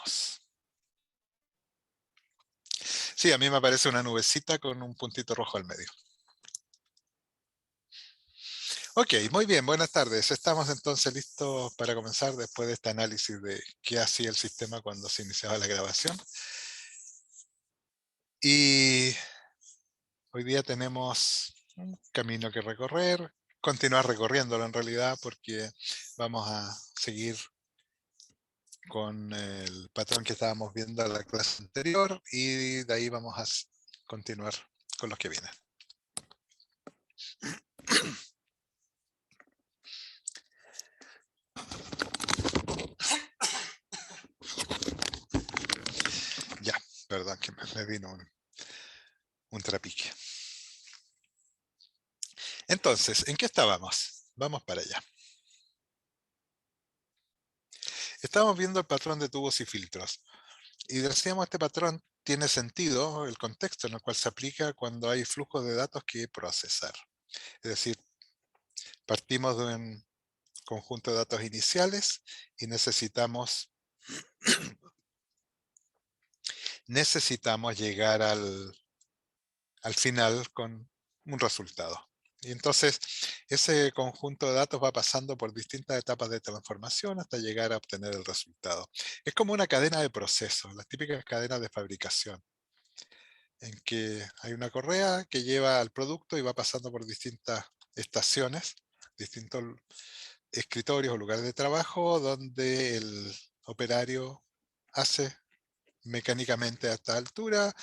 Carlos. Sí, a mí me aparece una nubecita con un puntito rojo al medio. Ok, muy bien, buenas tardes. Estamos entonces listos para comenzar después de este análisis de qué hacía el sistema cuando se iniciaba la grabación. Y hoy día tenemos un camino que recorrer, continuar recorriéndolo en realidad, porque vamos a seguir con el patrón que estábamos viendo en la clase anterior y de ahí vamos a continuar con los que vienen. Ya, perdón que me vino un trapique. Entonces, ¿en qué estábamos? Vamos para allá. Estábamos viendo el patrón de tubos y filtros. Y decíamos, este patrón tiene sentido, el contexto en el cual se aplica cuando hay flujo de datos que procesar. Es decir, partimos de un conjunto de datos iniciales y necesitamos llegar al final con un resultado. Y entonces ese conjunto de datos va pasando por distintas etapas de transformación hasta llegar a obtener el resultado. Es como una cadena de procesos, las típicas cadenas de fabricación, en que hay una correa que lleva al producto y va pasando por distintas estaciones, distintos escritorios o lugares de trabajo donde el operario hace mecánicamente a esta altura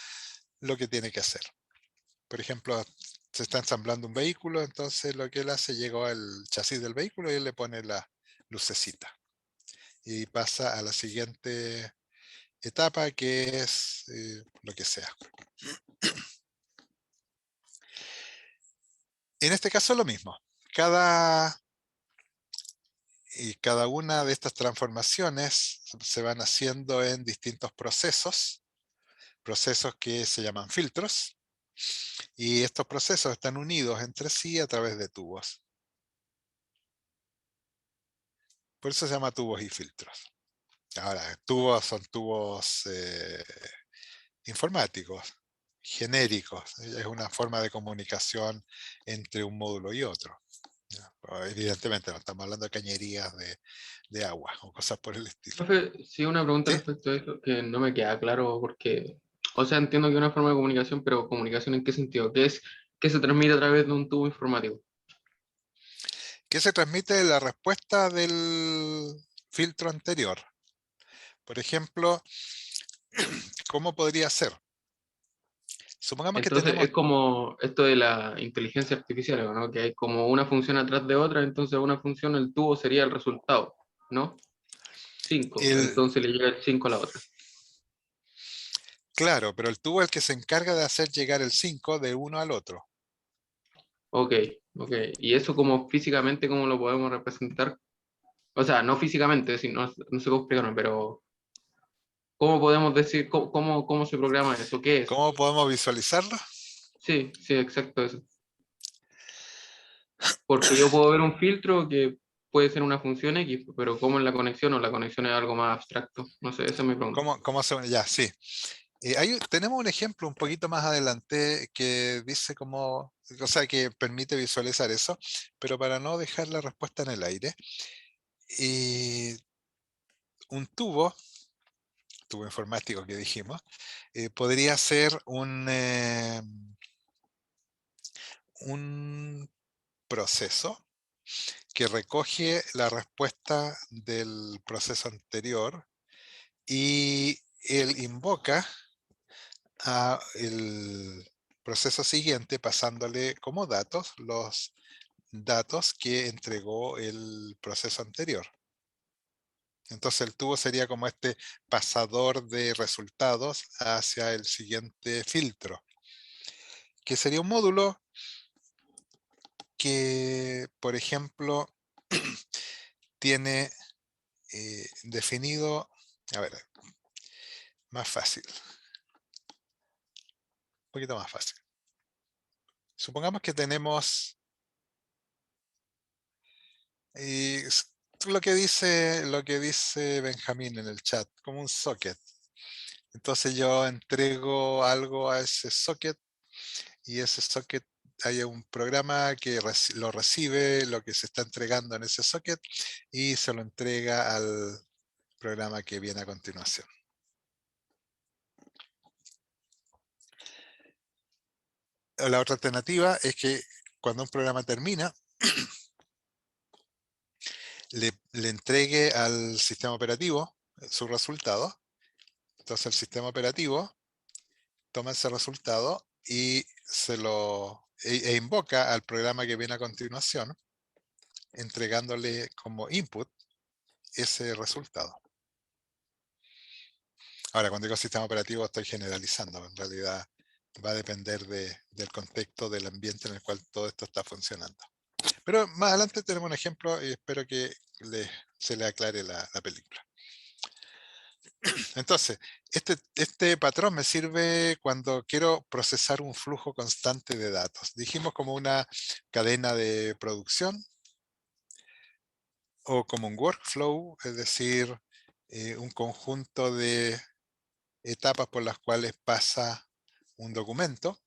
lo que tiene que hacer. Por ejemplo, se está ensamblando un vehículo, entonces lo que él hace, llega al chasis del vehículo y él le pone la lucecita. Y pasa a la siguiente etapa, que es lo que sea. En este caso lo mismo. Cada una de estas transformaciones se van haciendo en distintos procesos que se llaman filtros, y estos procesos están unidos entre sí a través de tubos. Por eso se llama tubos y filtros. Ahora, tubos son tubos informáticos, genéricos. Es una forma de comunicación entre un módulo y otro. Evidentemente no estamos hablando de cañerías de agua o cosas por el estilo. Profe, sí, una pregunta ¿Sí? respecto a eso que no me queda claro porque, o sea, entiendo que es una forma de comunicación, pero ¿comunicación en qué sentido? ¿Qué es que se transmite a través de un tubo informático? ¿Qué se transmite? La respuesta del filtro anterior. Por ejemplo, ¿cómo podría ser? Supongamos que Entonces tenemos, es como esto de la inteligencia artificial, ¿no? Que hay como una función atrás de otra, entonces una función, el tubo sería el resultado, ¿no? 5, el, entonces le llega el 5 a la otra. claro, pero el tubo es el que se encarga de hacer llegar el 5 de uno al otro. Ok, ok. ¿Y eso como físicamente, cómo lo podemos representar? O sea, no físicamente, sino, no sé cómo explicarme, pero ¿cómo podemos decir, cómo se programa eso? ¿Qué es? ¿Cómo podemos visualizarlo? Sí, sí, exacto eso. Porque yo puedo ver un filtro que puede ser una función X, pero ¿cómo es la conexión o la conexión es algo más abstracto? No sé, esa es mi pregunta. ¿Cómo se... Ya, sí. Tenemos un ejemplo un poquito más adelante que dice cómo, o sea, que permite visualizar eso, pero para no dejar la respuesta en el aire, eh, un tubo informático que dijimos, podría ser un proceso que recoge la respuesta del proceso anterior y él invoca a el proceso siguiente pasándole como datos los datos que entregó el proceso anterior. Entonces el tubo sería como este pasador de resultados hacia el siguiente filtro, que sería un módulo que, por ejemplo, tiene definido, a ver, más fácil, un poquito más fácil. Supongamos que tenemos, lo que dice Benjamín en el chat, como un socket. Entonces yo entrego algo a ese socket y ese socket hay un programa que lo recibe, lo que se está entregando en ese socket y se lo entrega al programa que viene a continuación. La otra alternativa es que cuando un programa termina, le entregue al sistema operativo su resultado. Entonces el sistema operativo toma ese resultado y e invoca al programa que viene a continuación, entregándole como input ese resultado. Ahora, cuando digo sistema operativo estoy generalizando, en realidad va a depender del contexto, del ambiente en el cual todo esto está funcionando. Pero más adelante tenemos un ejemplo y espero que se le aclare la película. Entonces, este patrón me sirve cuando quiero procesar un flujo constante de datos. Dijimos como una cadena de producción o como un workflow, es decir, un conjunto de etapas por las cuales pasa un documento.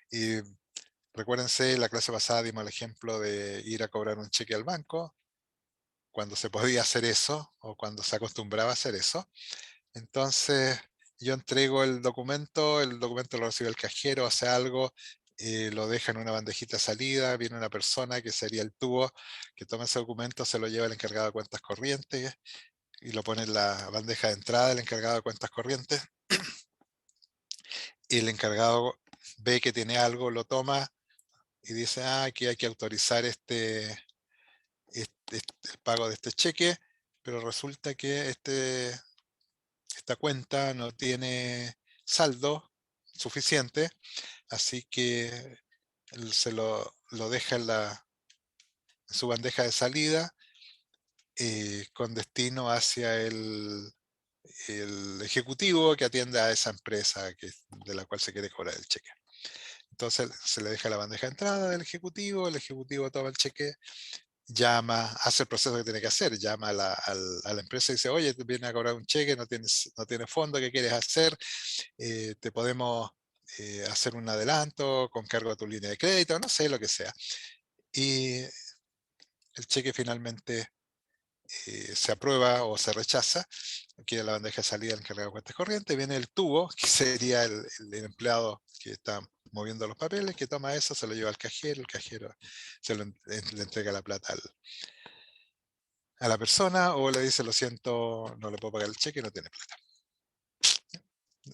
Y recuérdense, la clase pasada dimos el ejemplo de ir a cobrar un cheque al banco, cuando se podía hacer eso o cuando se acostumbraba a hacer eso. Entonces, yo entrego el documento lo recibe el cajero, hace algo, lo deja en una bandejita de salida, viene una persona que sería el tubo, que toma ese documento, se lo lleva al encargado de cuentas corrientes y lo pone en la bandeja de entrada del encargado de cuentas corrientes. Y el encargado ve que tiene algo, lo toma y dice, aquí hay que autorizar el pago de este cheque, pero resulta que esta cuenta no tiene saldo suficiente, así que se lo deja en su bandeja de salida con destino hacia el ejecutivo que atiende a esa empresa de la cual se quiere cobrar el cheque. Entonces se le deja la bandeja de entrada del ejecutivo, el ejecutivo toma el cheque, llama, hace el proceso que tiene que hacer, llama a la empresa y dice, oye, tú vienes a cobrar un cheque, no tienes fondo, ¿qué quieres hacer? Te podemos hacer un adelanto con cargo a tu línea de crédito, no sé, lo que sea. Y el cheque finalmente se aprueba o se rechaza, queda la bandeja de salida del encargado de cuentas corrientes, viene el tubo, que sería el empleado que está moviendo los papeles, que toma eso, se lo lleva al cajero, el cajero le entrega la plata a la persona o le dice, lo siento, no le puedo pagar el cheque, no tiene plata.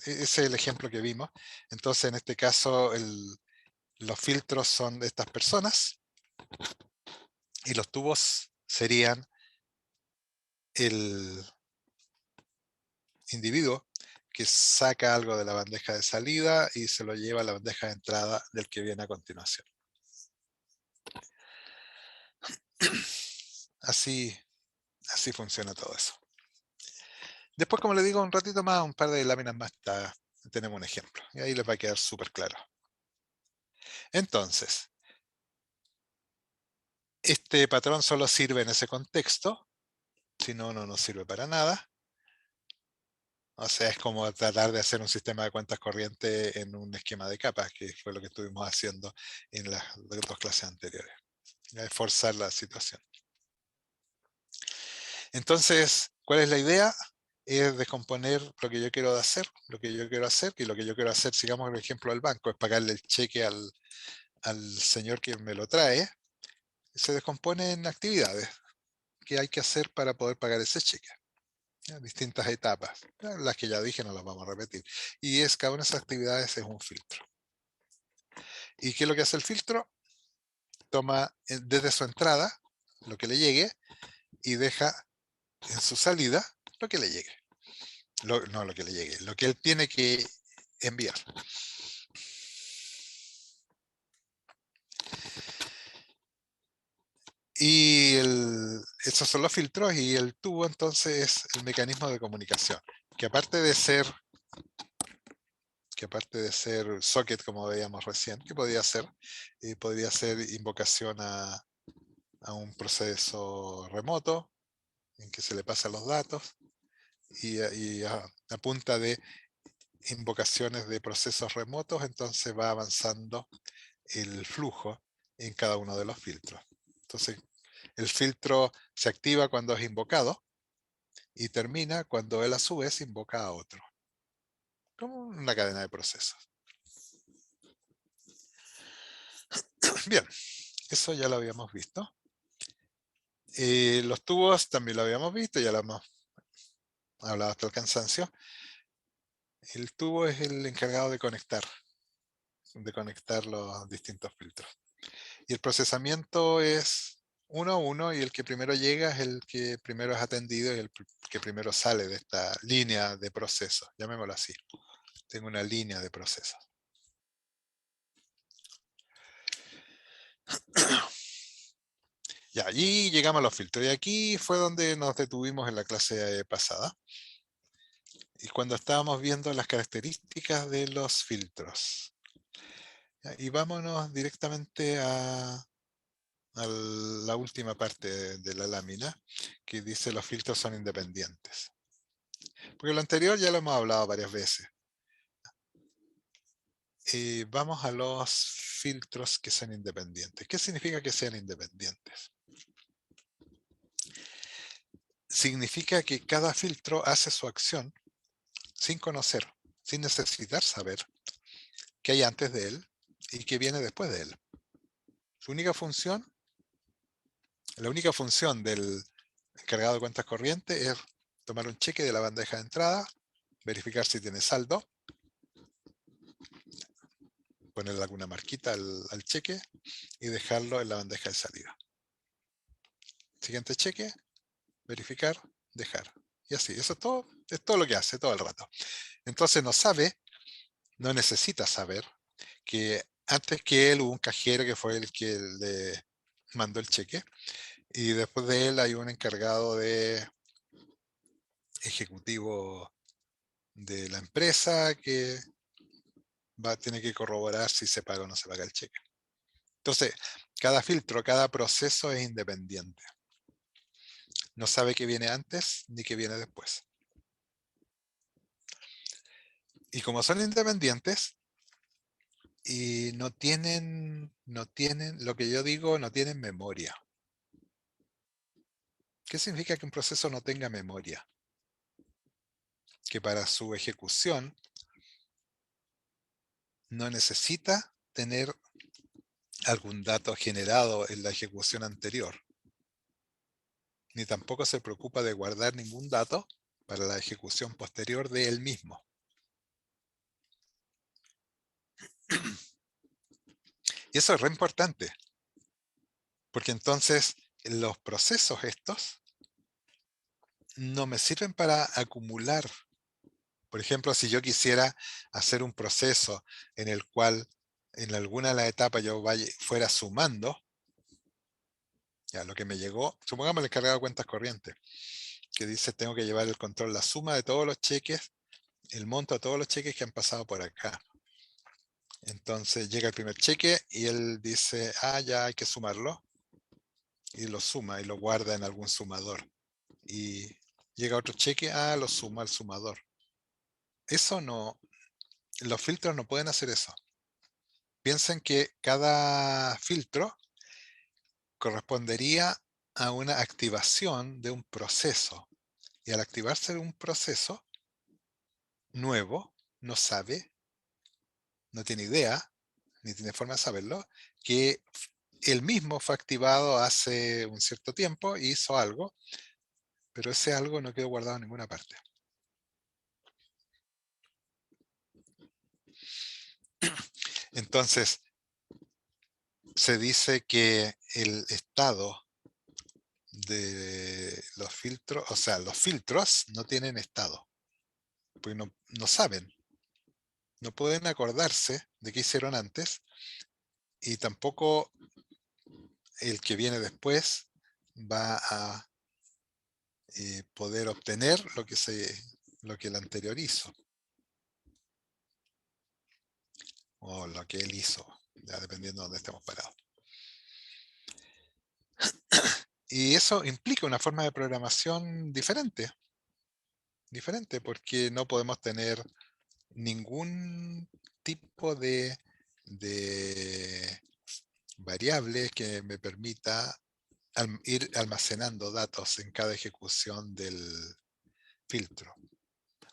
Ese es el ejemplo que vimos. Entonces, en este caso, los filtros son de estas personas y los tubos serían el individuo que saca algo de la bandeja de salida y se lo lleva a la bandeja de entrada del que viene a continuación. Así funciona todo eso. Después, como les digo, un ratito más, un par de láminas más, tenemos un ejemplo. Y ahí les va a quedar súper claro. Entonces, este patrón solo sirve en ese contexto, si no, no nos sirve para nada. O sea, es como tratar de hacer un sistema de cuentas corrientes en un esquema de capas, que fue lo que estuvimos haciendo en las dos clases anteriores. Es forzar la situación. Entonces, ¿cuál es la idea? Es descomponer lo que yo quiero hacer, y lo que yo quiero hacer, sigamos el ejemplo del banco, es pagarle el cheque al señor que me lo trae, se descompone en actividades que hay que hacer para poder pagar ese cheque. Distintas etapas, las que ya dije no las vamos a repetir. Y cada una de esas actividades es un filtro. ¿Y qué es lo que hace el filtro? Toma desde su entrada lo que le llegue y deja en su salida lo que le llegue. No lo que le llegue, lo que él tiene que enviar. Y esos son los filtros y el tubo entonces es el mecanismo de comunicación, que aparte de ser socket como veíamos recién, que podría ser invocación a a un proceso remoto en que se le pasan los datos y a punta de invocaciones de procesos remotos, entonces va avanzando el flujo en cada uno de los filtros. Entonces, el filtro se activa cuando es invocado y termina cuando él a su vez invoca a otro, como una cadena de procesos. Bien, eso ya lo habíamos visto. Los tubos también lo habíamos visto, ya lo hemos hablado hasta el cansancio. El tubo es el encargado de conectar los distintos filtros. Y el procesamiento es uno a uno, y el que primero llega es el que primero es atendido y el que primero sale de esta línea de procesos, llamémoslo así. Tengo una línea de procesos. Y allí llegamos a los filtros, y aquí fue donde nos detuvimos en la clase pasada. Y cuando estábamos viendo las características de los filtros. Y vámonos directamente a la última parte de la lámina, que dice los filtros son independientes. Porque lo anterior ya lo hemos hablado varias veces. Vamos a los filtros que son independientes. ¿Qué significa que sean independientes? Significa que cada filtro hace su acción sin conocer, sin necesitar saber qué hay antes de él y qué viene después de él. Su única función, la única función del encargado de cuentas corrientes es tomar un cheque de la bandeja de entrada, verificar si tiene saldo, ponerle alguna marquita al cheque y dejarlo en la bandeja de salida. Siguiente cheque, verificar, dejar. Y así, eso es todo lo que hace todo el rato. Entonces no sabe, no necesita saber que antes que él hubo un cajero que fue el que le mandó el cheque, y después de él hay un encargado de ejecutivo de la empresa que tiene que corroborar si se paga o no se paga el cheque. Entonces, cada filtro, cada proceso es independiente. No sabe qué viene antes ni qué viene después. Y como son independientes y no tienen, lo que yo digo, no tienen memoria. ¿Qué significa que un proceso no tenga memoria? Que para su ejecución no necesita tener algún dato generado en la ejecución anterior, ni tampoco se preocupa de guardar ningún dato para la ejecución posterior de él mismo. Y eso es re importante, porque entonces los procesos estos no me sirven para acumular. Por ejemplo, si yo quisiera hacer un proceso en el cual en alguna de las etapas yo fuera sumando, ya lo que me llegó, supongamos el encargado de cuentas corrientes, que dice tengo que llevar el control, la suma de todos los cheques, el monto de todos los cheques que han pasado por acá. Entonces llega el primer cheque y él dice, ya hay que sumarlo, y lo suma y lo guarda en algún sumador. Y llega otro cheque, lo suma al sumador. Eso no, los filtros no pueden hacer eso. Piensen que cada filtro correspondería a una activación de un proceso. Y al activarse un proceso nuevo, no sabe, no tiene idea, ni tiene forma de saberlo, que él mismo fue activado hace un cierto tiempo y hizo algo, pero ese algo no quedó guardado en ninguna parte. Entonces, se dice que el estado de los filtros, o sea, los filtros no tienen estado, porque no saben, no pueden acordarse de qué hicieron antes, y tampoco el que viene después va a poder obtener lo que el anterior hizo, o lo que él hizo, ya dependiendo de dónde estemos parados. Y eso implica una forma de programación diferente, porque no podemos tener ningún tipo de variable que me permita ir almacenando datos en cada ejecución del filtro.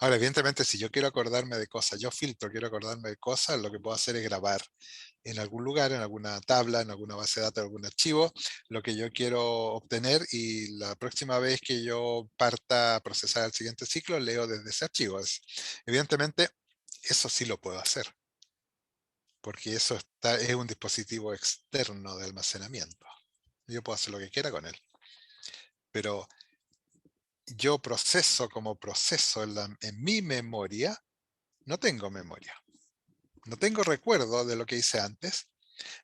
Ahora, evidentemente, si yo quiero acordarme de cosas, yo filtro, quiero acordarme de cosas, lo que puedo hacer es grabar en algún lugar, en alguna tabla, en alguna base de datos, en algún archivo, lo que yo quiero obtener, y la próxima vez que yo parta a procesar el siguiente ciclo, leo desde ese archivo. Evidentemente, eso sí lo puedo hacer, porque eso es un dispositivo externo de almacenamiento. Yo puedo hacer lo que quiera con él. Pero yo proceso como proceso en mi memoria, no tengo memoria. No tengo recuerdo de lo que hice antes,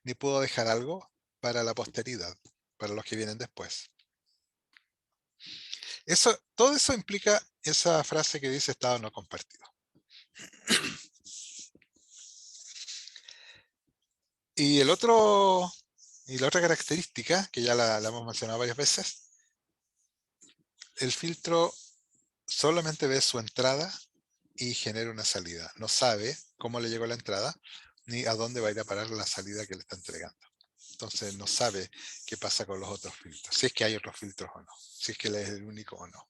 ni puedo dejar algo para la posteridad, para los que vienen después. Todo eso implica esa frase que dice estado no compartido. Y la otra característica, que ya la hemos mencionado varias veces, el filtro solamente ve su entrada y genera una salida. No sabe cómo le llegó la entrada, ni a dónde va a ir a parar la salida que le está entregando. Entonces no sabe qué pasa con los otros filtros, si es que hay otros filtros o no, si es que él es el único o no.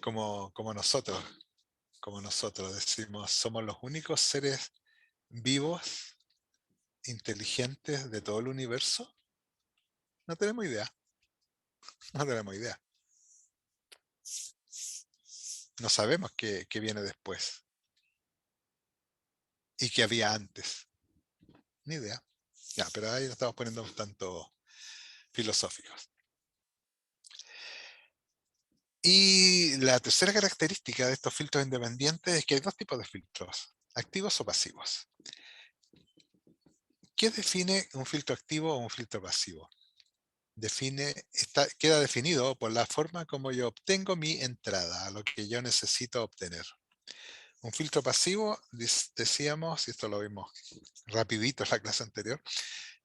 Como nosotros, decimos, somos los únicos seres vivos, inteligentes de todo el universo. No tenemos idea, no tenemos idea. No sabemos qué viene después y qué había antes. Ni idea. Ya, pero ahí nos estamos poniendo un tanto filosóficos. Y la tercera característica de estos filtros independientes es que hay dos tipos de filtros, activos o pasivos. ¿Qué define un filtro activo o un filtro pasivo? Queda definido por la forma como yo obtengo mi entrada, a lo que yo necesito obtener. Un filtro pasivo, decíamos, y esto lo vimos rapidito en la clase anterior,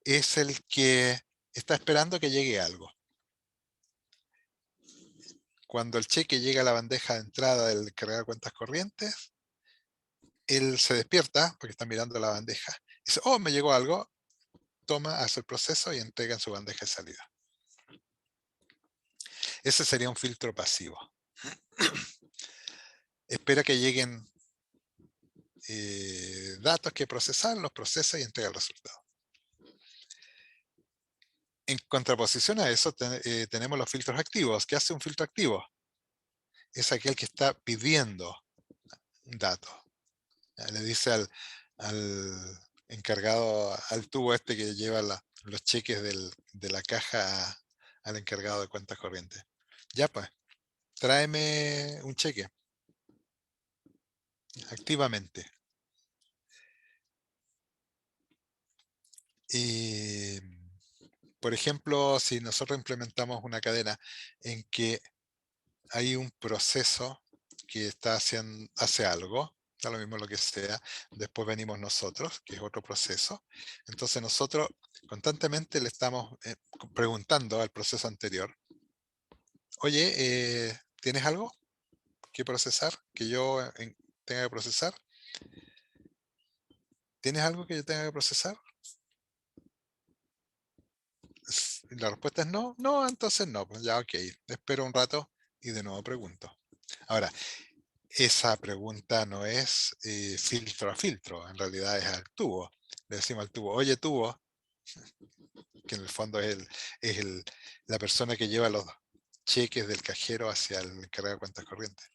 es el que está esperando que llegue algo. Cuando el cheque llega a la bandeja de entrada del cargar de cuentas corrientes, él se despierta porque está mirando la bandeja. Dice, oh, me llegó algo, toma, hace el proceso y entrega en su bandeja de salida. Ese sería un filtro pasivo. Espera que lleguen datos que procesar, los procesa y entrega el resultado. En contraposición a eso, tenemos los filtros activos. ¿Qué hace un filtro activo? Es aquel que está pidiendo datos. Le dice al encargado, al tubo este que lleva los cheques de la caja al encargado de cuentas corrientes. Ya pues, tráeme un cheque activamente. Y, por ejemplo, si nosotros implementamos una cadena en que hay un proceso que hace algo, da lo mismo lo que sea, después venimos nosotros, que es otro proceso. Entonces nosotros constantemente le estamos preguntando al proceso anterior, oye, ¿tienes algo que procesar? ¿Que yo tenga que procesar? ¿Tienes algo que yo tenga que procesar? La respuesta es no, no, entonces no, pues ya ok, espero un rato y de nuevo pregunto. Ahora, esa pregunta no es filtro a filtro, en realidad es al tubo. Le decimos al tubo, oye tubo, que en el fondo es la persona que lleva los cheques del cajero hacia el encargado de cuentas corrientes.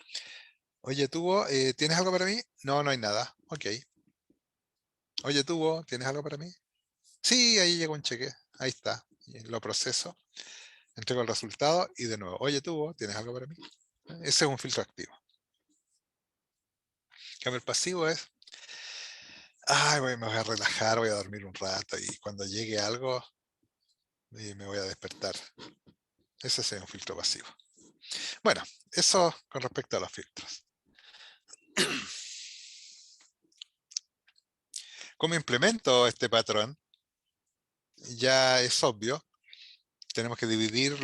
Oye tubo, ¿tienes algo para mí? No, no hay nada. Ok. Oye tubo, ¿tienes algo para mí? Sí, ahí llegó un cheque. Ahí está. Y lo proceso, entrego el resultado y de nuevo, oye tubo, ¿tienes algo para mí? Ese es un filtro activo. En cambio, el pasivo es, ay, me voy a relajar, voy a dormir un rato y cuando llegue algo me voy a despertar. Ese es un filtro pasivo. Bueno, eso con respecto a los filtros. ¿Cómo implemento este patrón? ya es obvio. Tenemos que dividir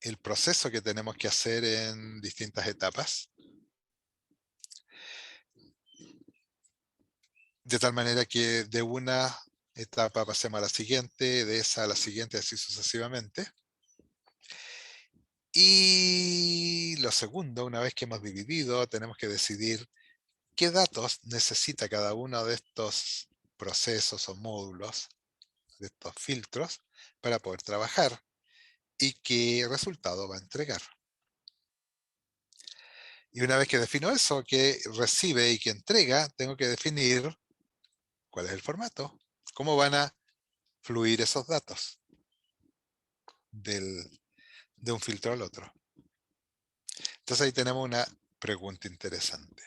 el proceso que tenemos que hacer en distintas etapas, de tal manera que de una etapa pasemos a la siguiente, de esa a la siguiente, así sucesivamente. Y lo segundo, una vez que hemos dividido, tenemos que decidir qué datos necesita cada uno de estos procesos o módulos, de estos filtros, para poder trabajar y qué resultado va a entregar. Y una vez que defino eso, que recibe y que entrega, tengo que definir cuál es el formato, cómo van a fluir esos datos de un filtro al otro. Entonces ahí tenemos una pregunta interesante.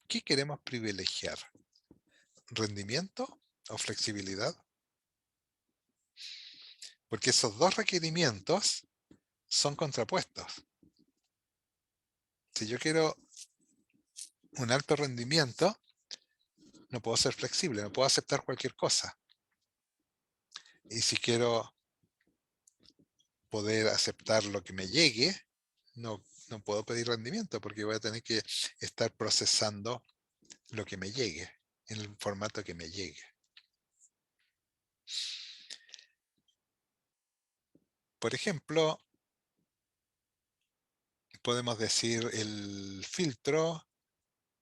¿Qué queremos privilegiar? ¿Rendimiento o flexibilidad? Porque esos dos requerimientos son contrapuestos. Si yo quiero un alto rendimiento, no puedo ser flexible, no puedo aceptar cualquier cosa. Y si quiero poder aceptar lo que me llegue, no puedo pedir rendimiento porque voy a tener que estar procesando lo que me llegue, en el formato que me llegue. Por ejemplo, podemos decir el filtro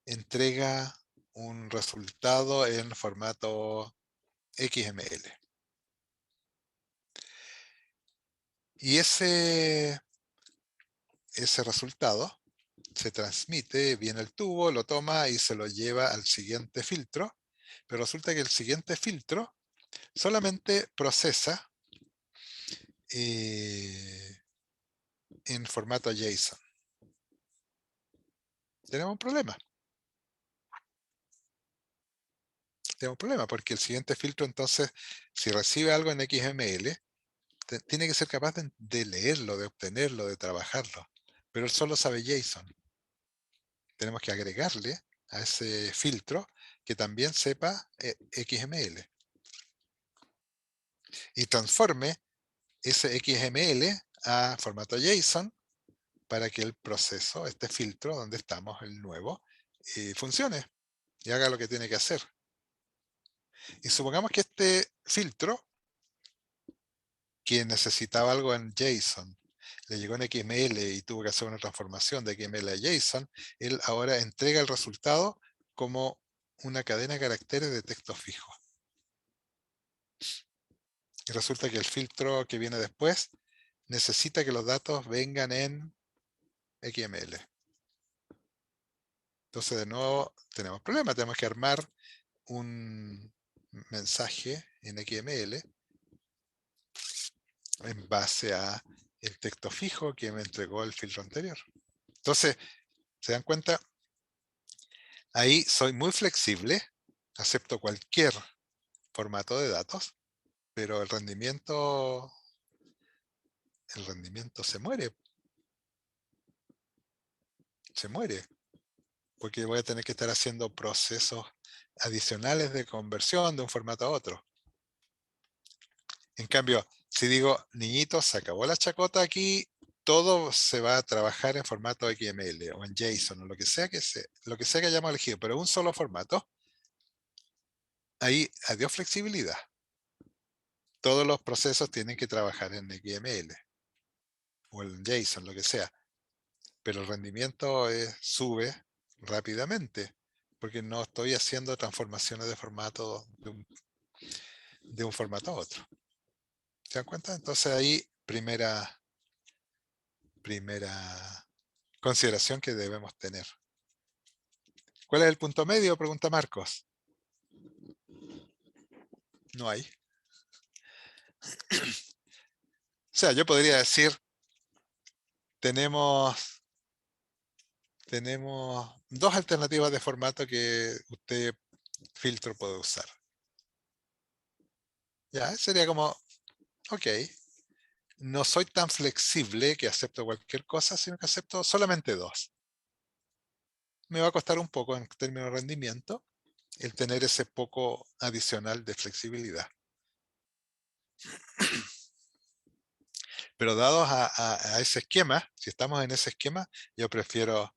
entrega un resultado en formato XML. Y ese resultado se transmite, viene el tubo, lo toma y se lo lleva al siguiente filtro, pero resulta que el siguiente filtro solamente procesa eh, en formato JSON. Tenemos un problema. Tenemos un problema porque el siguiente filtro entonces, si recibe algo en XML, tiene que ser capaz de leerlo, de obtenerlo, de trabajarlo. Pero él solo sabe JSON. Tenemos que agregarle a ese filtro que también sepa XML y transforme ese XML a formato JSON para que el proceso, este filtro donde estamos, el nuevo, funcione y haga lo que tiene que hacer. Y supongamos que este filtro, que necesitaba algo en JSON, le llegó en XML y tuvo que hacer una transformación de XML a JSON, él ahora entrega el resultado como una cadena de caracteres de texto fijo. Y resulta que el filtro que viene después necesita que los datos vengan en XML. Entonces, de nuevo, tenemos problemas. Tenemos que armar un mensaje en XML en base a el texto fijo que me entregó el filtro anterior. Entonces, ¿se dan cuenta? Ahí soy muy flexible, acepto cualquier formato de datos, pero el rendimiento se muere, porque voy a tener que estar haciendo procesos adicionales de conversión de un formato a otro. En cambio, si digo, niñitos, se acabó la chacota aquí, todo se va a trabajar en formato XML o en JSON o lo que sea que hayamos elegido, pero un solo formato, ahí adiós flexibilidad. Todos los procesos tienen que trabajar en XML o en JSON, lo que sea, pero el rendimiento sube rápidamente porque no estoy haciendo transformaciones de formato de un formato a otro. ¿Se dan cuenta? Entonces ahí primera consideración que debemos tener. ¿Cuál es el punto medio? Pregunta Marcos. No hay. O sea, yo podría decir, tenemos, tenemos dos alternativas de formato que usted filtro puede usar. Ya, sería como, ok, no soy tan flexible que acepto cualquier cosa, sino que acepto solamente dos. Me va a costar un poco en términos de rendimiento el tener ese poco adicional de flexibilidad. Pero dados a ese esquema, si estamos en ese esquema, yo prefiero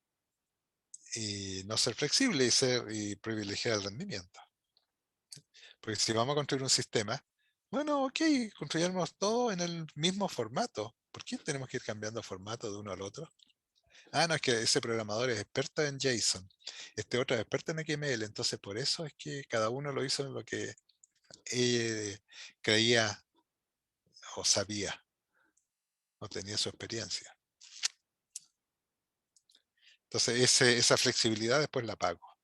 no ser flexible y privilegiar el rendimiento. Porque si vamos a construir un sistema, bueno, ok, construyamos todo en el mismo formato. ¿Por qué tenemos que ir cambiando formato de uno al otro? Ah, no, es que ese programador es experto en JSON, este otro es experto en XML, entonces por eso es que cada uno lo hizo en lo que creía o sabía o tenía su experiencia. Entonces esa flexibilidad después la pago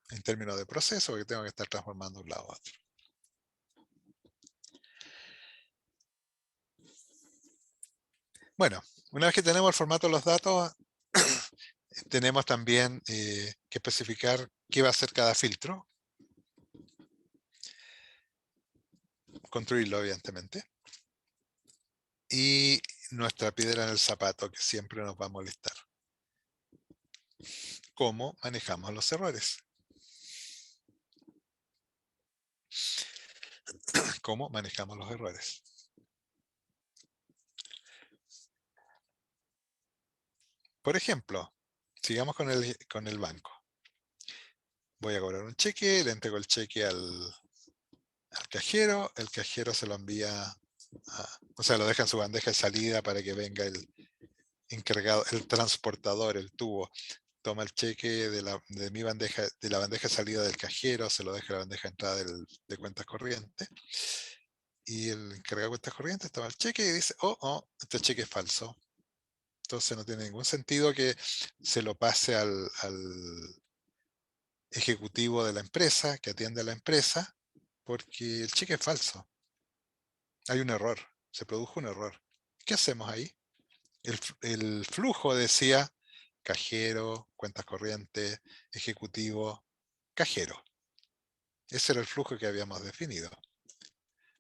en términos de proceso, porque tengo que estar transformando de un lado a otro. Bueno, una vez que tenemos el formato de los datos, tenemos también que especificar qué va a hacer cada filtro, construirlo evidentemente, y nuestra piedra en el zapato que siempre nos va a molestar. ¿Cómo manejamos los errores? ¿Cómo manejamos los errores? Por ejemplo, sigamos con el banco. Voy a cobrar un cheque, le entrego el cheque al cajero, el cajero se lo envía, o sea, lo deja en su bandeja de salida para que venga el encargado, el transportador, el tubo, toma el cheque de mi bandeja, de la bandeja de salida del cajero, se lo deja en la bandeja de entrada de cuentas corrientes, y el encargado de cuentas corrientes toma el cheque y dice, oh, este cheque es falso. Entonces no tiene ningún sentido que se lo pase al ejecutivo de la empresa, que atiende a la empresa, porque el cheque es falso. Hay un error, se produjo un error. ¿Qué hacemos ahí? El flujo decía cajero, cuentas corrientes, ejecutivo, cajero. Ese era el flujo que habíamos definido.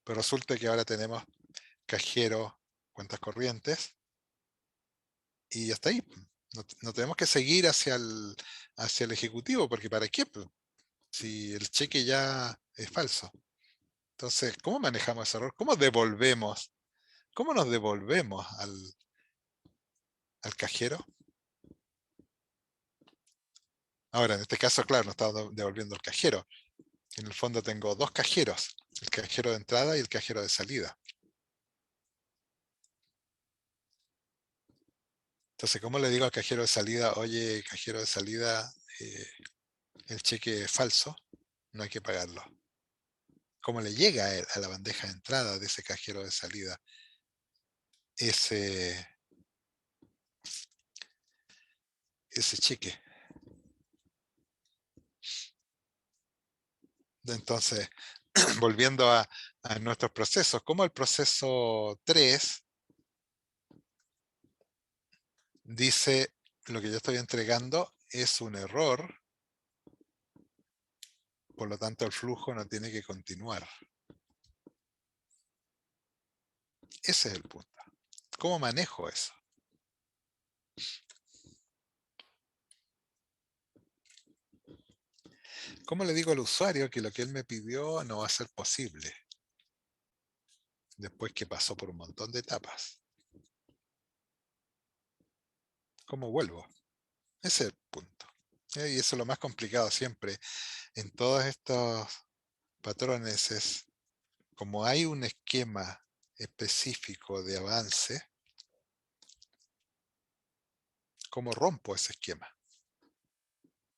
Pero resulta que ahora tenemos cajero, cuentas corrientes, y hasta ahí. No tenemos que seguir hacia el ejecutivo, porque ¿para qué? Si el cheque ya es falso. Entonces, ¿cómo manejamos ese error? ¿Cómo devolvemos? ¿Cómo nos devolvemos al cajero? Ahora, en este caso, claro, nos estamos devolviendo el cajero. En el fondo tengo dos cajeros, el cajero de entrada y el cajero de salida. Entonces, ¿cómo le digo al cajero de salida, oye, cajero de salida, el cheque es falso, no hay que pagarlo? ¿Cómo le llega a la bandeja de entrada de ese cajero de salida ese, ese cheque? Entonces, volviendo a nuestros procesos, como el proceso 3 dice lo que yo estoy entregando es un error, por lo tanto el flujo no tiene que continuar. Ese es el punto. ¿Cómo manejo eso? ¿Cómo le digo al usuario que lo que él me pidió no va a ser posible después que pasó por un montón de etapas? ¿Cómo vuelvo? Ese es el punto. Y eso es lo más complicado siempre. En todos estos patrones es, como hay un esquema específico de avance, ¿cómo rompo ese esquema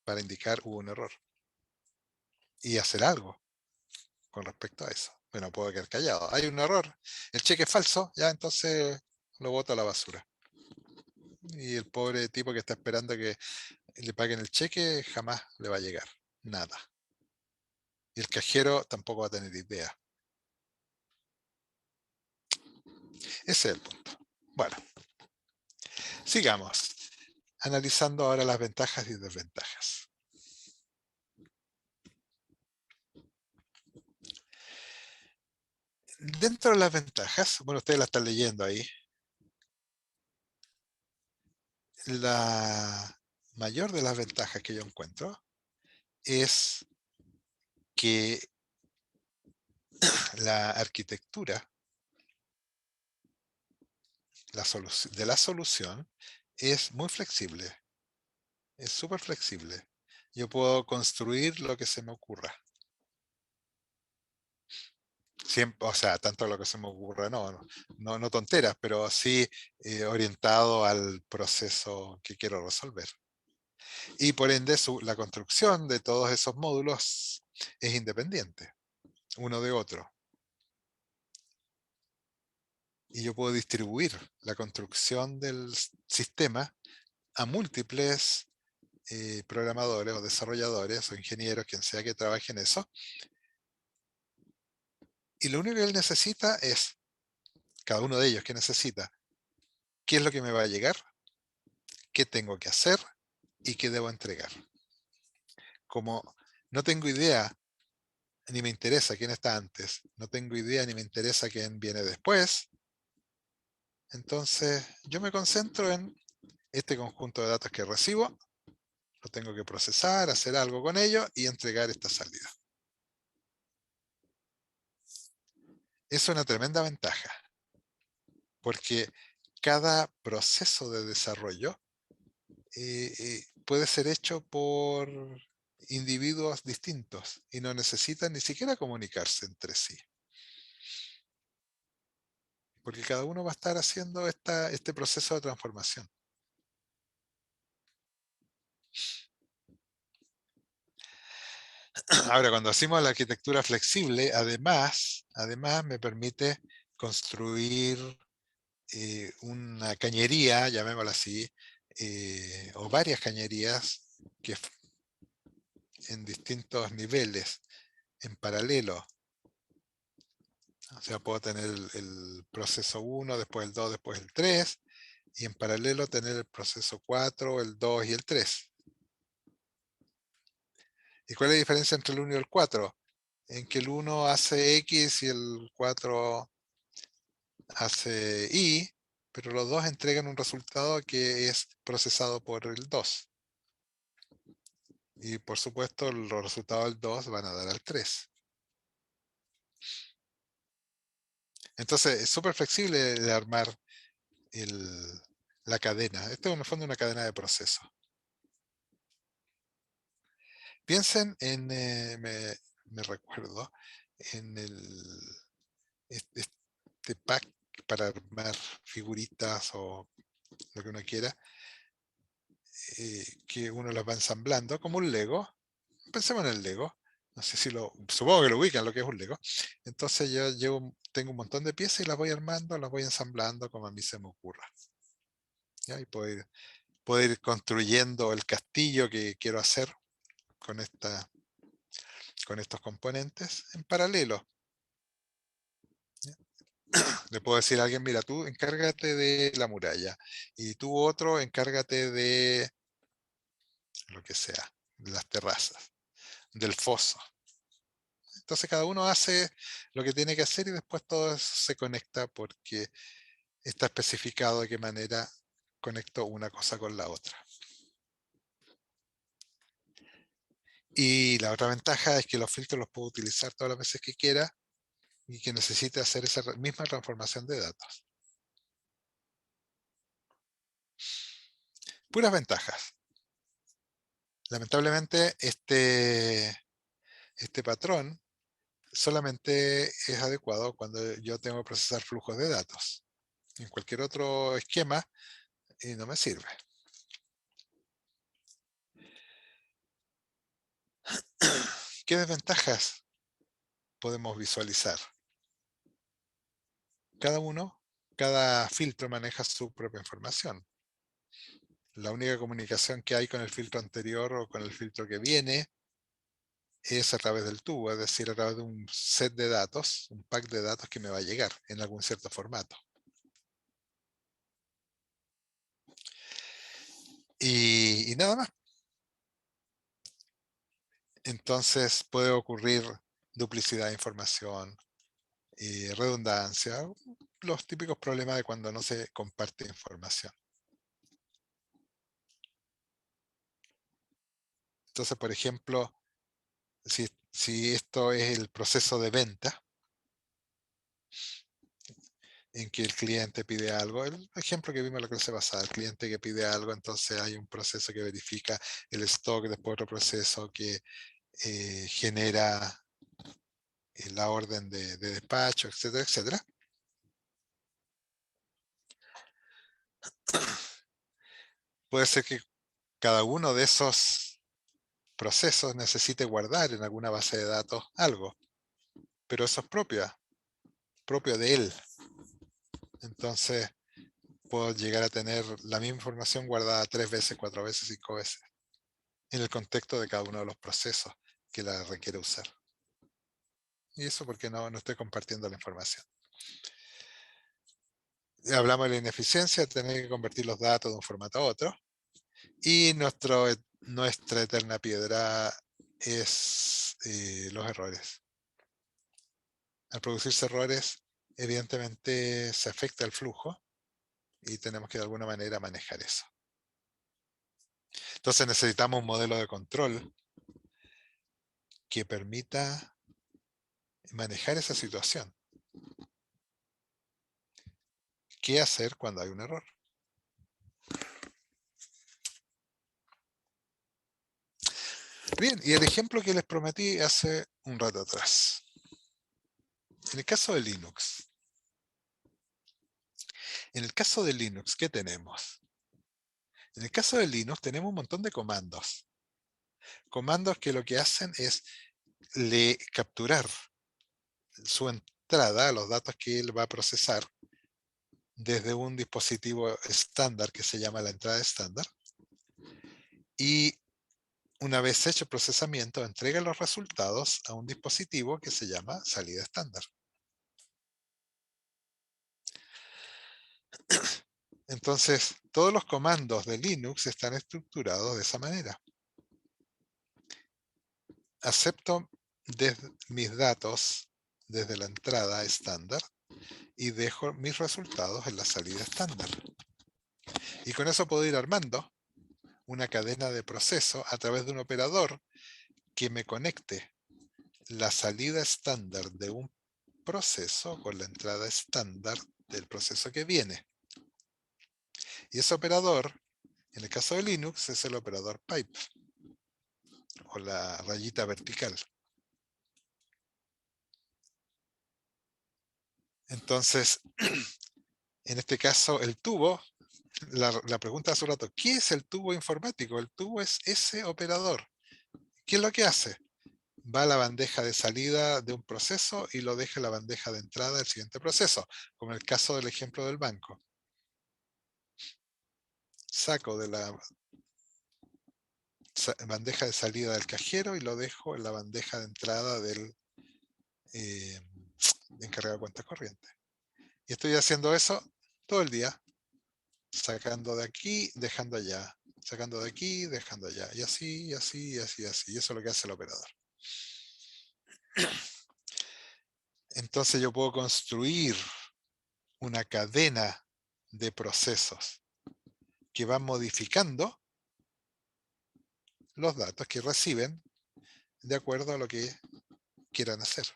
para indicar hubo un error? Y hacer algo con respecto a eso. Bueno, puedo quedar callado. Hay un error. El cheque es falso, ya entonces lo boto a la basura. Y el pobre tipo que está esperando que le paguen el cheque jamás le va a llegar. Nada. Y el cajero tampoco va a tener idea. Ese es el punto. Bueno, sigamos. Analizando ahora las ventajas y desventajas. Dentro de las ventajas, bueno, ustedes la están leyendo ahí. La mayor de las ventajas que yo encuentro es que la arquitectura de la solución es muy flexible, es súper flexible. Yo puedo construir lo que se me ocurra. Siempre, o sea, tanto lo que se me ocurra, no tonteras, pero sí orientado al proceso que quiero resolver. Y por ende, la construcción de todos esos módulos es independiente, uno de otro. Y yo puedo distribuir la construcción del sistema a múltiples programadores o desarrolladores o ingenieros, quien sea que trabaje en eso. Y lo único que él necesita es, cada uno de ellos que necesita, qué es lo que me va a llegar, qué tengo que hacer y qué debo entregar. Como no tengo idea ni me interesa quién está antes, no tengo idea ni me interesa quién viene después, entonces yo me concentro en este conjunto de datos que recibo, lo tengo que procesar, hacer algo con ello y entregar esta salida. Es una tremenda ventaja, porque cada proceso de desarrollo puede ser hecho por individuos distintos y no necesitan ni siquiera comunicarse entre sí, porque cada uno va a estar haciendo este proceso de transformación. Ahora, cuando hacemos la arquitectura flexible, además me permite construir una cañería, llamémosla así, o varias cañerías que en distintos niveles, en paralelo. O sea, puedo tener el proceso 1, después el 2, después el 3, y en paralelo tener el proceso 4, el 2 y el 3. ¿Y cuál es la diferencia entre el 1 y el 4? En que el 1 hace X y el 4 hace Y, pero los dos entregan un resultado que es procesado por el 2. Y por supuesto, los resultados del 2 van a dar al 3. Entonces, es súper flexible de armar la cadena. Esto es en el fondo una cadena de procesos. Piensen en, me recuerdo, en este pack para armar figuritas o lo que uno quiera, que uno las va ensamblando como un Lego. Pensemos en el Lego. No sé si supongo que lo ubican lo que es un Lego. Entonces tengo un montón de piezas y las voy armando, las voy ensamblando como a mí se me ocurra. ¿Ya? Y puedo ir construyendo el castillo que quiero hacer con con estos componentes en paralelo. Le puedo decir a alguien, mira, tú encárgate de la muralla y tú otro encárgate de lo que sea, de las terrazas, del foso. Entonces cada uno hace lo que tiene que hacer y después todo eso se conecta porque está especificado de qué manera conecto una cosa con la otra. Y la otra ventaja es que los filtros los puedo utilizar todas las veces que quiera y que necesite hacer esa misma transformación de datos. Puras ventajas. Lamentablemente, este patrón solamente es adecuado cuando yo tengo que procesar flujos de datos. En cualquier otro esquema no me sirve. ¿Qué desventajas podemos visualizar? Cada filtro maneja su propia información. La única comunicación que hay con el filtro anterior o con el filtro que viene es a través del tubo, es decir, a través de un set de datos, un pack de datos que me va a llegar en algún cierto formato. Y nada más. Entonces puede ocurrir duplicidad de información, redundancia, los típicos problemas de cuando no se comparte información. Entonces, por ejemplo, si esto es el proceso de venta, en que el cliente pide algo. El ejemplo que vimos en la clase pasada, el cliente que pide algo, entonces hay un proceso que verifica el stock, después otro proceso que genera la orden de despacho, etcétera, etcétera. Puede ser que cada uno de esos procesos necesite guardar en alguna base de datos algo, pero eso es propio de él. Entonces, puedo llegar a tener la misma información guardada 3 veces, 4 veces, 5 veces, en el contexto de cada uno de los procesos que la requiere usar. Y eso porque no estoy compartiendo la información. Hablamos de la ineficiencia, tener que convertir los datos de un formato a otro. Y nuestra eterna piedra es los errores. Al producirse errores, evidentemente se afecta el flujo y tenemos que de alguna manera manejar eso. Entonces necesitamos un modelo de control que permita manejar esa situación. ¿Qué hacer cuando hay un error? Bien, y el ejemplo que les prometí hace un rato atrás. En el caso de Linux. En el caso de Linux, ¿qué tenemos? En el caso de Linux tenemos un montón de comandos. Comandos que lo que hacen es capturar su entrada, los datos que él va a procesar desde un dispositivo estándar que se llama la entrada estándar. Y una vez hecho el procesamiento, entrega los resultados a un dispositivo que se llama salida estándar. Entonces, todos los comandos de Linux están estructurados de esa manera. Acepto mis datos desde la entrada estándar y dejo mis resultados en la salida estándar. Y con eso puedo ir armando una cadena de proceso a través de un operador que me conecte la salida estándar de un proceso con la entrada estándar del proceso que viene. Y ese operador, en el caso de Linux, es el operador pipe o la rayita vertical. Entonces, en este caso, el tubo, la pregunta hace un rato, ¿qué es el tubo informático? El tubo es ese operador. ¿Qué es lo que hace? Va a la bandeja de salida de un proceso y lo deja en la bandeja de entrada del siguiente proceso, como en el caso del ejemplo del banco. Saco de la bandeja de salida del cajero y lo dejo en la bandeja de entrada del encargado de cuentas corrientes. Y estoy haciendo eso todo el día, sacando de aquí, dejando allá, sacando de aquí, dejando allá, y así, y así, y así, y así. Y eso es lo que hace el operador. Entonces yo puedo construir una cadena de procesos que van modificando los datos que reciben de acuerdo a lo que quieran hacer.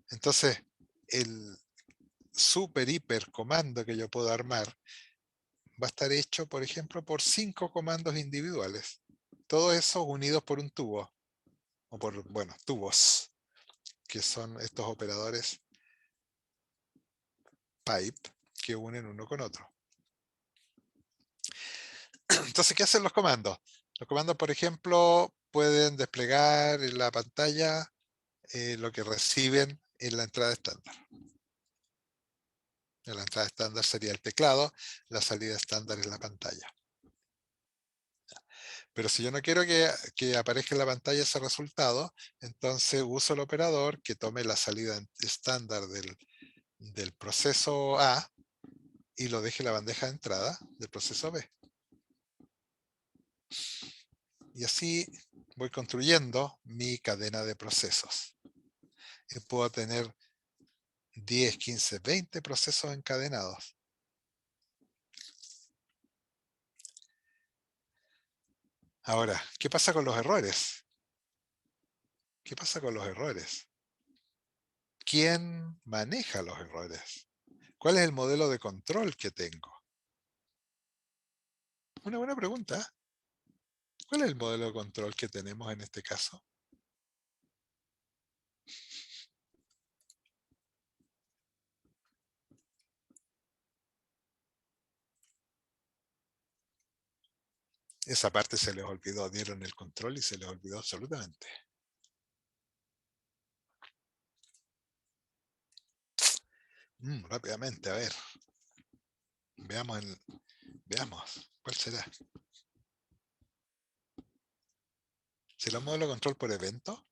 Entonces, el super hiper comando que yo puedo armar va a estar hecho, por ejemplo, por 5 comandos individuales. Todos esos unidos por un tubo, o por, bueno, tubos, que son estos operadores pipe que unen uno con otro. Entonces, ¿qué hacen los comandos? Los comandos, por ejemplo, pueden desplegar en la pantalla lo que reciben en la entrada estándar. La entrada estándar sería el teclado, la salida estándar es la pantalla. Pero si yo no quiero que aparezca en la pantalla ese resultado, entonces uso el operador que tome la salida estándar del proceso A y lo deje en la bandeja de entrada del proceso B. Y así voy construyendo mi cadena de procesos. Y puedo tener 10, 15, 20 procesos encadenados. Ahora, ¿qué pasa con los errores? ¿Qué pasa con los errores? ¿Quién maneja los errores? ¿Cuál es el modelo de control que tengo? Una buena pregunta. ¿Cuál es el modelo de control que tenemos en este caso? Esa parte se les olvidó, dieron el control y se les olvidó absolutamente. Rápidamente, a ver. Veamos. ¿Cuál será? ¿Será un modelo de control por evento?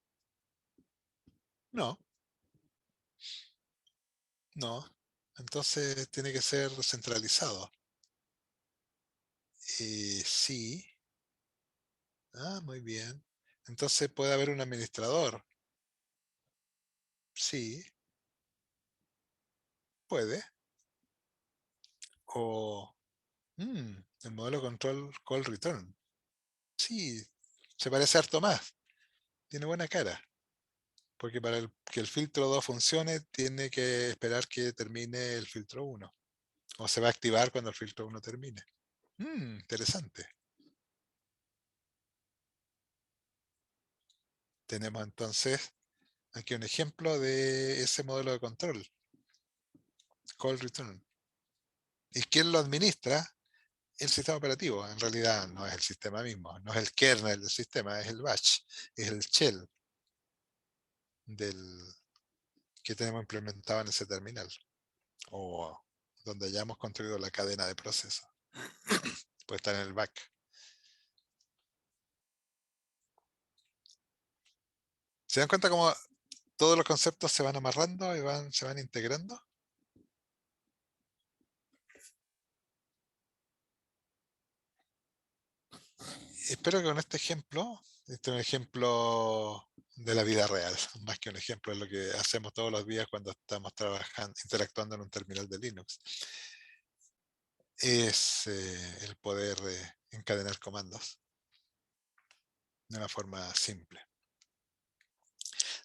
No, no. Entonces tiene que ser centralizado. Sí. Muy bien. Entonces puede haber un administrador. Sí, puede. O el modelo de control call return. Sí, se parece harto más. Tiene buena cara. Porque para que el filtro 2 funcione, tiene que esperar que termine el filtro 1. O se va a activar cuando el filtro 1 termine. Interesante. Tenemos entonces aquí un ejemplo de ese modelo de control, call return. ¿Y quién lo administra? El sistema operativo. En realidad no es el sistema mismo, no es el kernel del sistema, es el batch, es el shell del que tenemos implementado en ese terminal o donde hayamos construido la cadena de procesos. Puede estar en el back. ¿Se dan cuenta cómo todos los conceptos se van amarrando y se van integrando? Espero que con este es un ejemplo de la vida real, más que un ejemplo de lo que hacemos todos los días cuando estamos trabajando, interactuando en un terminal de Linux. Es el poder encadenar comandos de una forma simple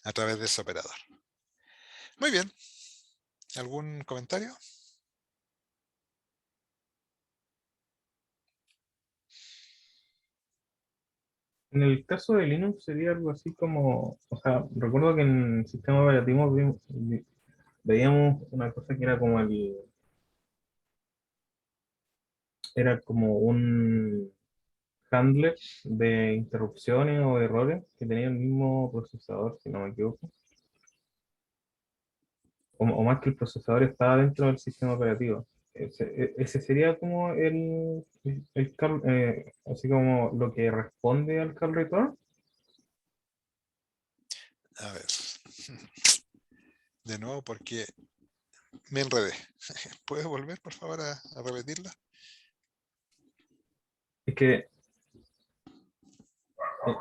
a través de ese operador. Muy bien. ¿Algún comentario? En el caso de Linux sería algo así como, o sea, recuerdo que en el sistema operativo veíamos una cosa que era como un handler de interrupciones o errores que tenía el mismo procesador, si no me equivoco. O más que el procesador estaba dentro del sistema operativo. Ese sería como así como lo que responde al call return. A ver. De nuevo, porque me enredé. ¿Puedes volver, por favor, a repetirla? Es que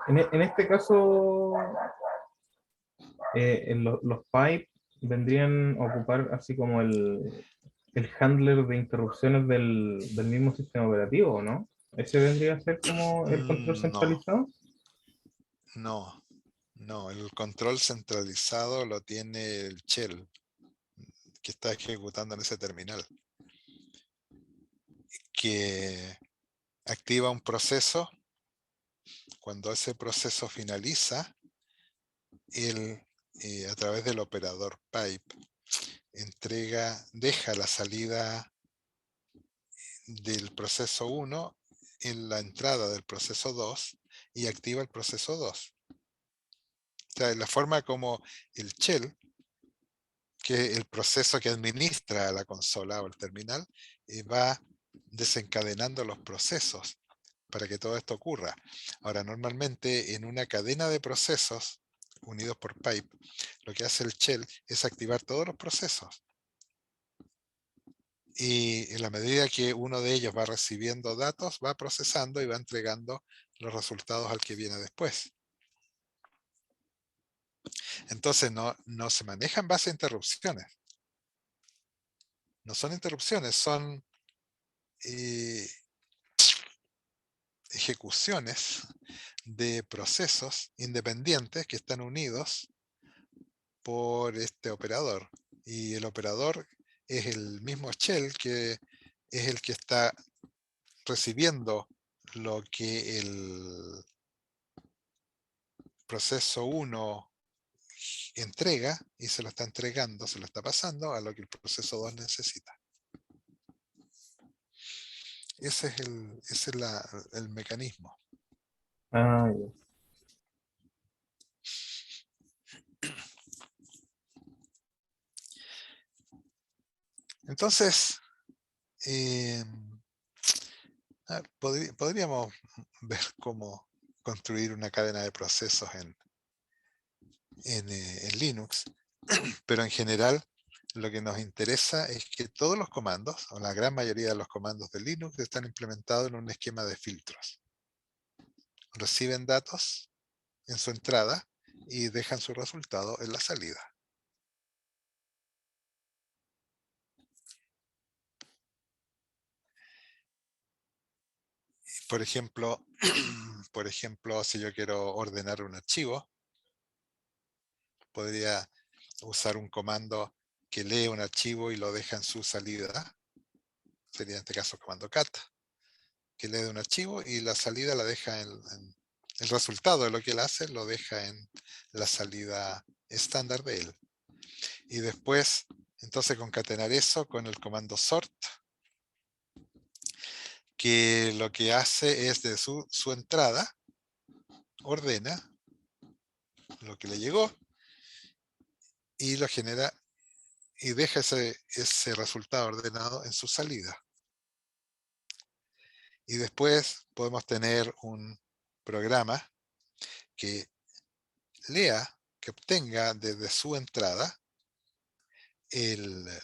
en este caso los pipes vendrían a ocupar así como el handler de interrupciones del mismo sistema operativo, ¿no? Ese vendría a ser como el control No, centralizado. no, no. El control centralizado lo tiene el shell que está ejecutando en ese terminal, que activa un proceso. Cuando ese proceso finaliza, él, a través del operador pipe, deja la salida del proceso 1 en la entrada del proceso 2 y activa el proceso 2. O sea, la forma como el shell, que es el proceso que administra la consola o el terminal, va desencadenando los procesos para que todo esto ocurra. Ahora, normalmente en una cadena de procesos unidos por pipe, lo que hace el shell es activar todos los procesos. Y en la medida que uno de ellos va recibiendo datos, va procesando y va entregando los resultados al que viene después. Entonces no se maneja en base a interrupciones. No son interrupciones, son eh, ejecuciones de procesos independientes que están unidos por este operador. Y el operador es el mismo shell que es el que está recibiendo lo que el proceso 1 entrega y se lo está entregando, se lo está pasando a lo que el proceso 2 necesita. Ese es el mecanismo. Ah, ya. Entonces, podríamos ver cómo construir una cadena de procesos en Linux, pero en general lo que nos interesa es que todos los comandos, o la gran mayoría de los comandos de Linux, están implementados en un esquema de filtros. Reciben datos en su entrada y dejan su resultado en la salida. Por ejemplo, si yo quiero ordenar un archivo, podría usar un comando que lee un archivo y lo deja en su salida. Sería en este caso comando cat, que lee un archivo y la salida la deja el resultado de lo que él hace lo deja en la salida estándar de él. Y después, entonces concatenar eso con el comando sort, que lo que hace es de su entrada, ordena lo que le llegó y lo genera y deja ese resultado ordenado en su salida. Y después podemos tener un programa que lea, que obtenga desde su entrada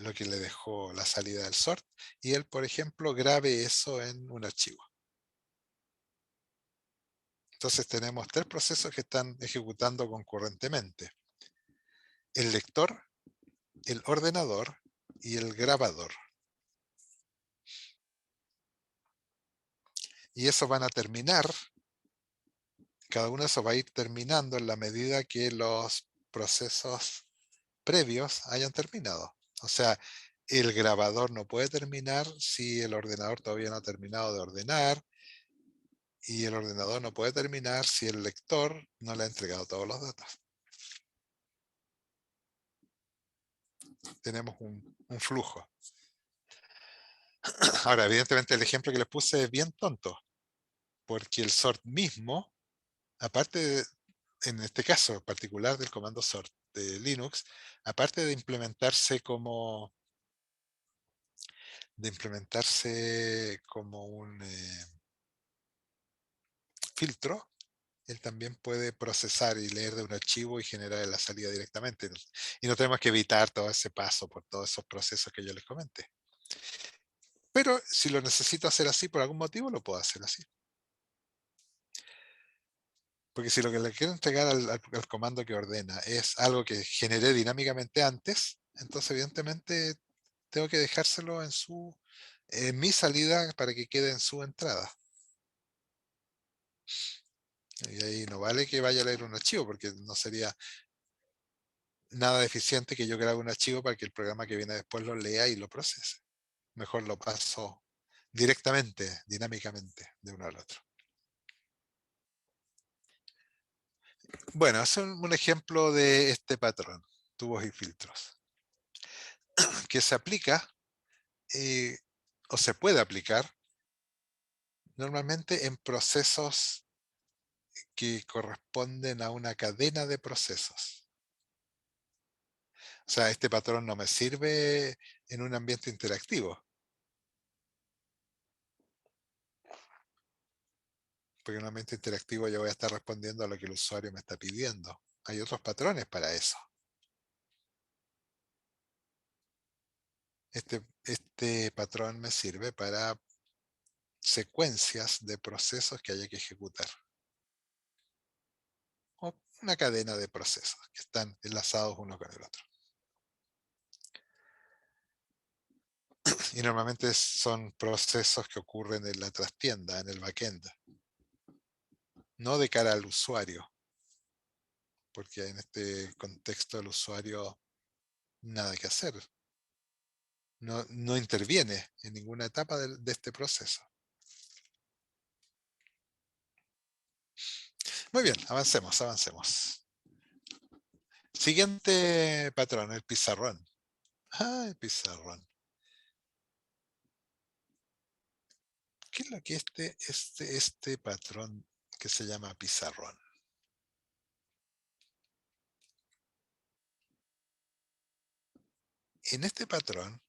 lo que le dejó la salida del sort y él, por ejemplo, grabe eso en un archivo. Entonces tenemos tres procesos que están ejecutando concurrentemente: el lector, el ordenador y el grabador. Y eso van a terminar, cada uno de esos va a ir terminando en la medida que los procesos previos hayan terminado. O sea, el grabador no puede terminar si el ordenador todavía no ha terminado de ordenar, y el ordenador no puede terminar si el lector no le ha entregado todos los datos. Tenemos un flujo. Ahora, evidentemente el ejemplo que les puse es bien tonto, porque el sort mismo, en este caso particular del comando sort de Linux, aparte de implementarse como un filtro, él también puede procesar y leer de un archivo y generar la salida directamente. Y no tenemos que evitar todo ese paso por todos esos procesos que yo les comenté. Pero si lo necesito hacer así por algún motivo, lo puedo hacer así. Porque si lo que le quiero entregar al comando que ordena es algo que generé dinámicamente antes, entonces evidentemente tengo que dejárselo en mi salida para que quede en su entrada. Y ahí no vale que vaya a leer un archivo, porque no sería nada eficiente que yo grabe un archivo para que el programa que viene después lo lea y lo procese. Mejor lo paso directamente, dinámicamente, de uno al otro. Bueno, es un ejemplo de este patrón, tubos y filtros, que se aplica o se puede aplicar normalmente en procesos que corresponden a una cadena de procesos. O sea, este patrón no me sirve en un ambiente interactivo, porque en un ambiente interactivo yo voy a estar respondiendo a lo que el usuario me está pidiendo. Hay otros patrones para eso. Este patrón me sirve para secuencias de procesos que haya que ejecutar. O una cadena de procesos que están enlazados uno con el otro. Y normalmente son procesos que ocurren en la trastienda, en el backend. no de cara al usuario, porque en este contexto el usuario nada que hacer, no interviene en ninguna etapa de este proceso. Muy bien, avancemos. Siguiente patrón, el pizarrón. El pizarrón. ¿Qué es lo que este patrón que se llama pizarrón? En este patrón,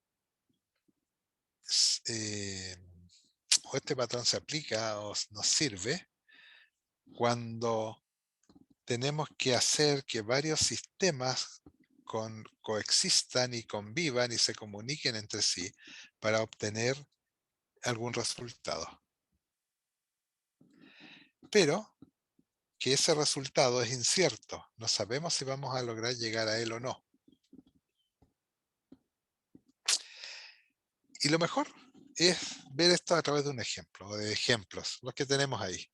o este patrón se aplica o nos sirve cuando tenemos que hacer que varios sistemas coexistan y convivan y se comuniquen entre sí para obtener algún resultado. Pero que ese resultado es incierto, no sabemos si vamos a lograr llegar a él o no. Y lo mejor es ver esto a través de un ejemplo, o de ejemplos, los que tenemos ahí.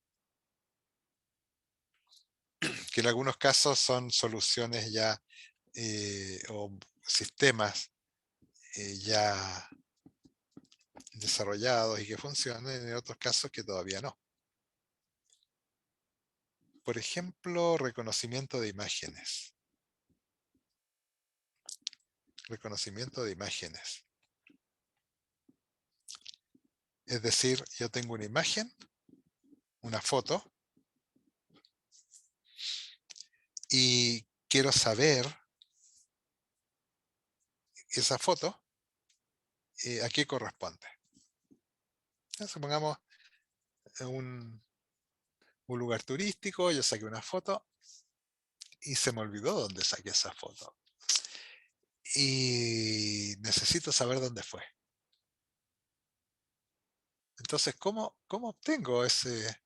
Que en algunos casos son soluciones ya o sistemas ya desarrollados y que funcionan, en otros casos que todavía no. Por ejemplo, reconocimiento de imágenes. Reconocimiento de imágenes. Es decir, yo tengo una imagen, una foto, y quiero saber esa foto a qué corresponde. Supongamos un lugar turístico, yo saqué una foto y se me olvidó dónde saqué esa foto. Y necesito saber dónde fue. Entonces, ¿cómo obtengo ese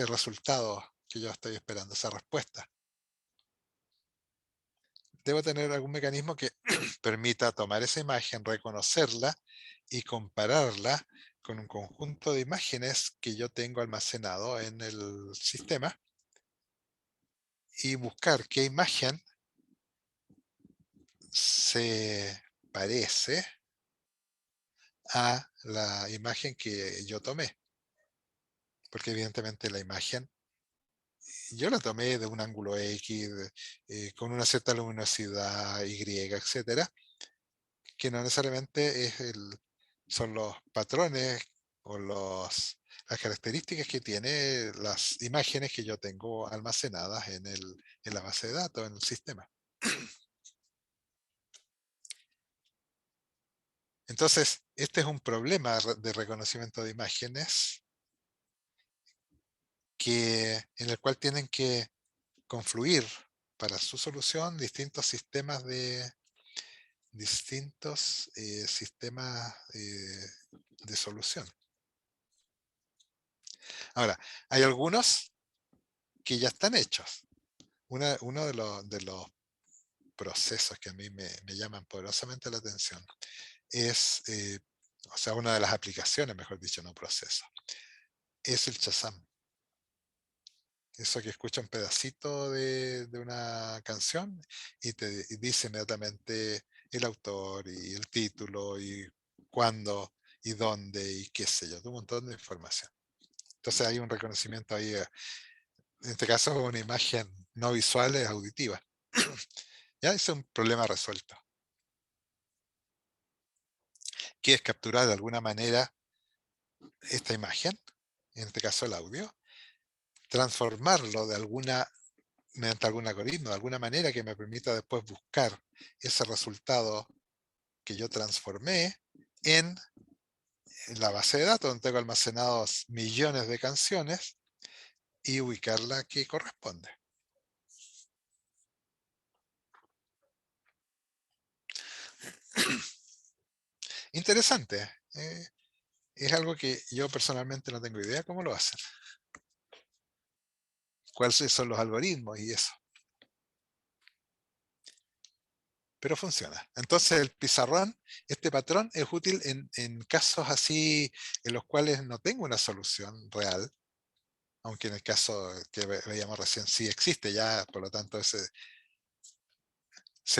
resultado que yo estoy esperando, esa respuesta? Debo tener algún mecanismo que permita tomar esa imagen, reconocerla y compararla con un conjunto de imágenes que yo tengo almacenado en el sistema y buscar qué imagen se parece a la imagen que yo tomé. Porque evidentemente la imagen yo la tomé de un ángulo X, con una cierta luminosidad Y, etcétera, que no necesariamente son los patrones o las características que tiene las imágenes que yo tengo almacenadas en la base de datos, en el sistema. Entonces, este es un problema de reconocimiento de imágenes en el cual tienen que confluir para su solución distintos sistemas de solución. Ahora, hay algunos que ya están hechos. Uno de los procesos que a mí me llaman poderosamente la atención es, o sea, una de las aplicaciones, mejor dicho, no proceso, es el Shazam. Eso que escucha un pedacito de una canción y te dice inmediatamente el autor y el título y cuándo y dónde y qué sé yo, un montón de información. Entonces hay un reconocimiento ahí, en este caso una imagen no visual, es auditiva. Ya es un problema resuelto, que es capturar de alguna manera esta imagen, en este caso el audio, transformarlo mediante algún algoritmo, de alguna manera que me permita después buscar ese resultado que yo transformé en la base de datos donde tengo almacenados millones de canciones y ubicarla que corresponde. Interesante. Es algo que yo personalmente no tengo idea cómo lo hacen. Cuáles son los algoritmos y eso. Pero funciona. Entonces el pizarrón, este patrón es útil en casos así en los cuales no tengo una solución real, aunque en el caso que veíamos recién sí existe ya, por lo tanto se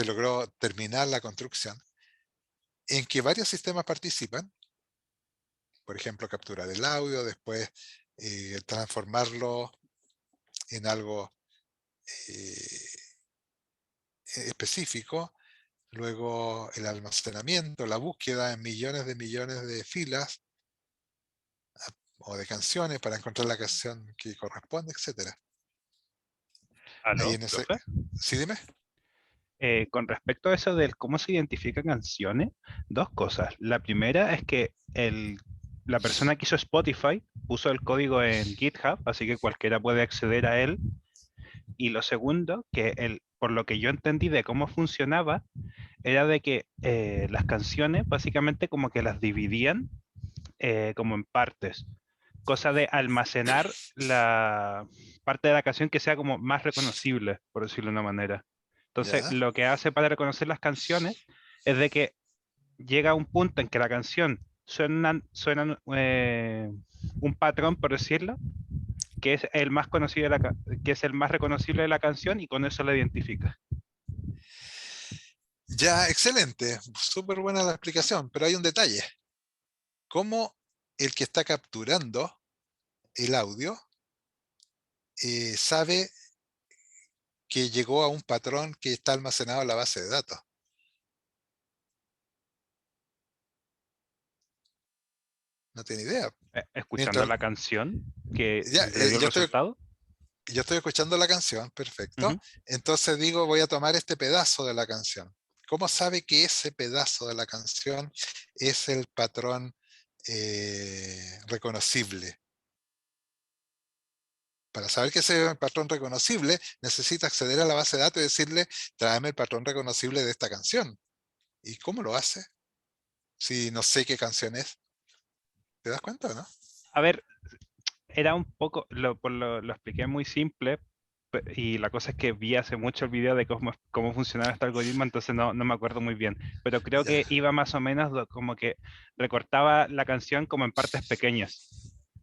logró terminar la construcción, en que varios sistemas participan, por ejemplo, capturar el audio, después transformarlo en algo eh, específico, luego el almacenamiento, la búsqueda en millones de filas o de canciones para encontrar la canción que corresponde, etcétera. Ahí ¿Aló, en ese... profe? ¿Sí, dime? Con respecto a eso del cómo se identifican canciones, dos cosas. La primera es que la persona que hizo Spotify puso el código en GitHub, así que cualquiera puede acceder a él. Y lo segundo, que por lo que yo entendí de cómo funcionaba, era de que las canciones básicamente como que las dividían como en partes, cosa de almacenar la parte de la canción que sea como más reconocible, por decirlo de una manera. Entonces, Ya, lo que hace para reconocer las canciones es de que llega a un punto en que la canción suena un patrón, por decirlo, que es el más conocido que es el más reconocible de la canción y con eso la identifica. ya, excelente. Súper buena la explicación, pero hay un detalle. ¿Cómo el que está capturando el audio sabe que llegó a un patrón que está almacenado en la base de datos? No tiene idea. Escuchando Mientras, la canción que ya, le dio el resultado. yo estoy escuchando la canción, perfecto. Ujú. Entonces digo, voy a tomar este pedazo de la canción. ¿Cómo sabe que ese pedazo de la canción es el patrón reconocible? Para saber que ese es el patrón reconocible, necesita acceder a la base de datos y decirle, tráeme el patrón reconocible de esta canción. ¿Y cómo lo hace? Si no sé qué canción es. ¿Te das cuenta, no? A ver, era un poco, lo expliqué muy simple, y la cosa es que vi hace mucho el video de cómo funcionaba este algoritmo, entonces no me acuerdo muy bien, pero creo Ya, que iba más o menos como que recortaba la canción como en partes pequeñas.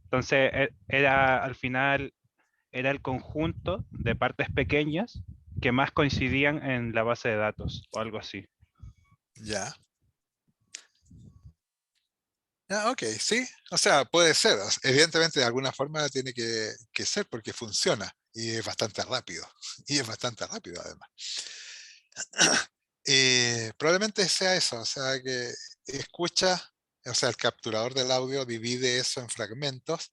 Entonces era al final, era el conjunto de partes pequeñas que más coincidían en la base de datos o algo así. ya. Ah, ok, sí. O sea, puede ser. Evidentemente, de alguna forma tiene que ser porque funciona y es bastante rápido. Y es bastante rápido, además. Probablemente sea eso, o sea, que escucha, o sea, el capturador del audio divide eso en fragmentos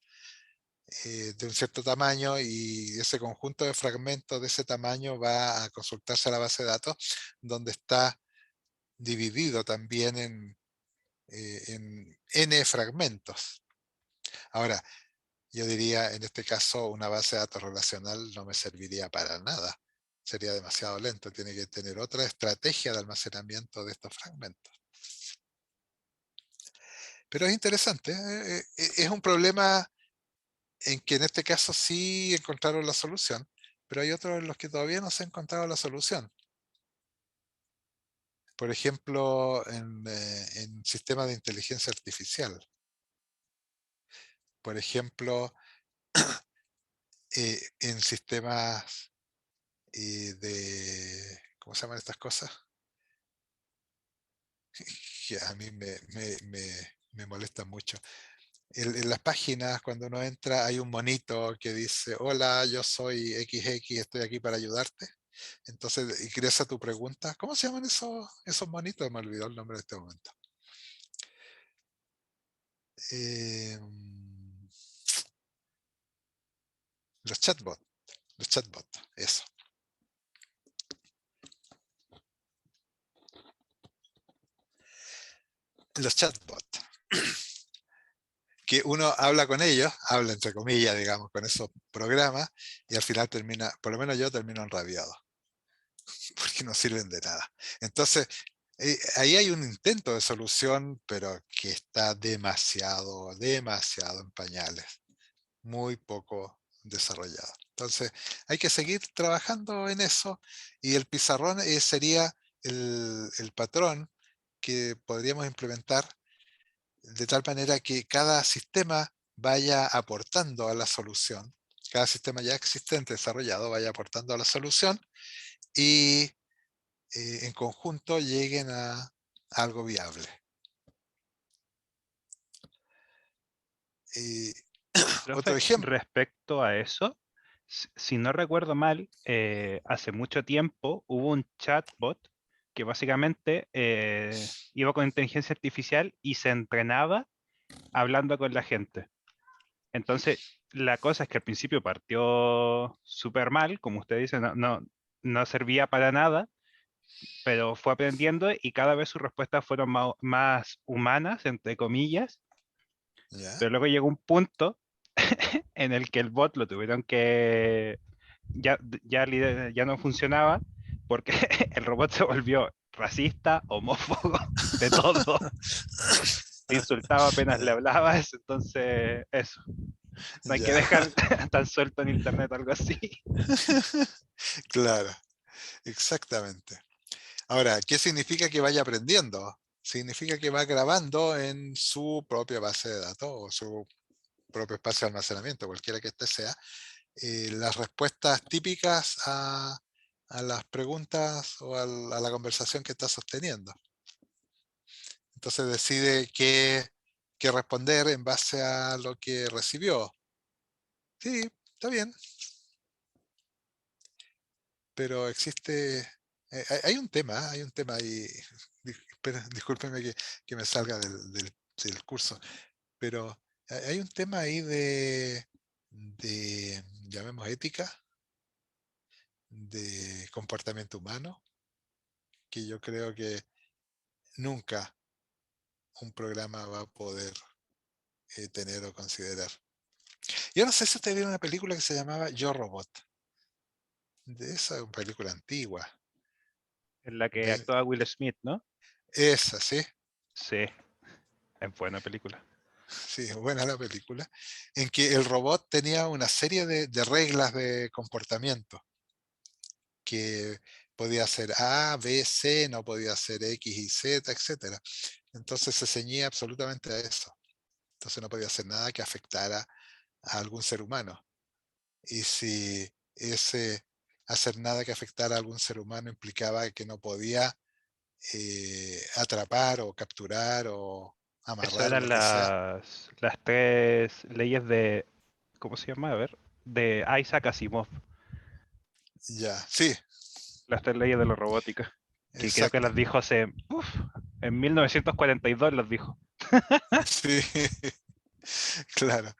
de un cierto tamaño y ese conjunto de fragmentos de ese tamaño va a consultarse a la base de datos donde está dividido también en n fragmentos. Ahora, yo diría, en este caso, una base de datos relacional no me serviría para nada. Sería demasiado lento. Tiene que tener otra estrategia de almacenamiento de estos fragmentos. Pero es interesante. Es un problema en que en este caso sí encontraron la solución, pero hay otros en los que todavía no se ha encontrado la solución. Por ejemplo, en sistemas de inteligencia artificial. Por ejemplo, en sistemas ¿cómo se llaman estas cosas? Que a mí me molesta mucho. En las páginas, cuando uno entra, hay un monito que dice, hola, yo soy XX, estoy aquí para ayudarte. Entonces ingresa tu pregunta. ¿Cómo se llaman esos monitos? Me olvidó el nombre de este momento. Eh, los chatbots, eso. Los chatbots. Que uno habla con ellos, habla entre comillas, digamos, con esos programas, y al final termina, por lo menos yo termino enrabiado, porque no sirven de nada. Entonces, ahí hay un intento de solución, pero que está demasiado en pañales, muy poco desarrollado. Entonces, hay que seguir trabajando en eso, y el pizarrón sería el patrón que podríamos implementar de tal manera que cada sistema vaya aportando a la solución cada sistema ya existente desarrollado vaya aportando a la solución y en conjunto lleguen a algo viable. Y otro Profe, ejemplo, respecto a eso, si no recuerdo mal, hace mucho tiempo hubo un chatbot que básicamente iba con inteligencia artificial y se entrenaba hablando con la gente. Entonces, la cosa es que al principio partió súper mal, como usted dice, no servía para nada, pero fue aprendiendo y cada vez sus respuestas fueron más humanas, entre comillas, ¿ya? pero luego llegó un punto en el que el bot lo tuvieron que ya no funcionaba porque el robot se volvió racista, homófobo, de todo. Te insultaba apenas le Ya, hablabas, entonces eso. No hay que ya. dejar tan suelto en internet algo así. Claro, exactamente. Ahora, ¿qué significa que vaya aprendiendo? Significa que va grabando en su propia base de datos o su propio espacio de almacenamiento, cualquiera que este sea, las respuestas típicas a las preguntas o a la conversación que está sosteniendo. Entonces decide qué responder en base a lo que recibió. Sí, está bien, pero existe, hay un tema ahí, discúlpeme que me salga del curso, pero hay un tema ahí llamemos ética, de comportamiento humano, que yo creo que nunca un programa va a poder tener o considerar. Yo no sé si ustedes vieron una película que se llamaba Yo Robot. De esa película antigua. En la que Ve- actúa Will Smith, ¿no? Esa, sí. Sí, es buena película. Sí, es buena la película. En que el robot tenía una serie de reglas de comportamiento. Que podía hacer A, B, C, no podía hacer X y Z, etcétera. Entonces se ceñía absolutamente a eso. Entonces no podía hacer nada que afectara a algún ser humano. Y si ese hacer nada que afectara a algún ser humano implicaba que no podía atrapar o capturar o Eso amarrar o eran lo que sea. las tres leyes de, ¿cómo se llama? A ver, de Isaac Asimov, Ya, sí, las tres leyes de la robótica, que creo que exacto. las dijo en 1942 las dijo. Sí, claro.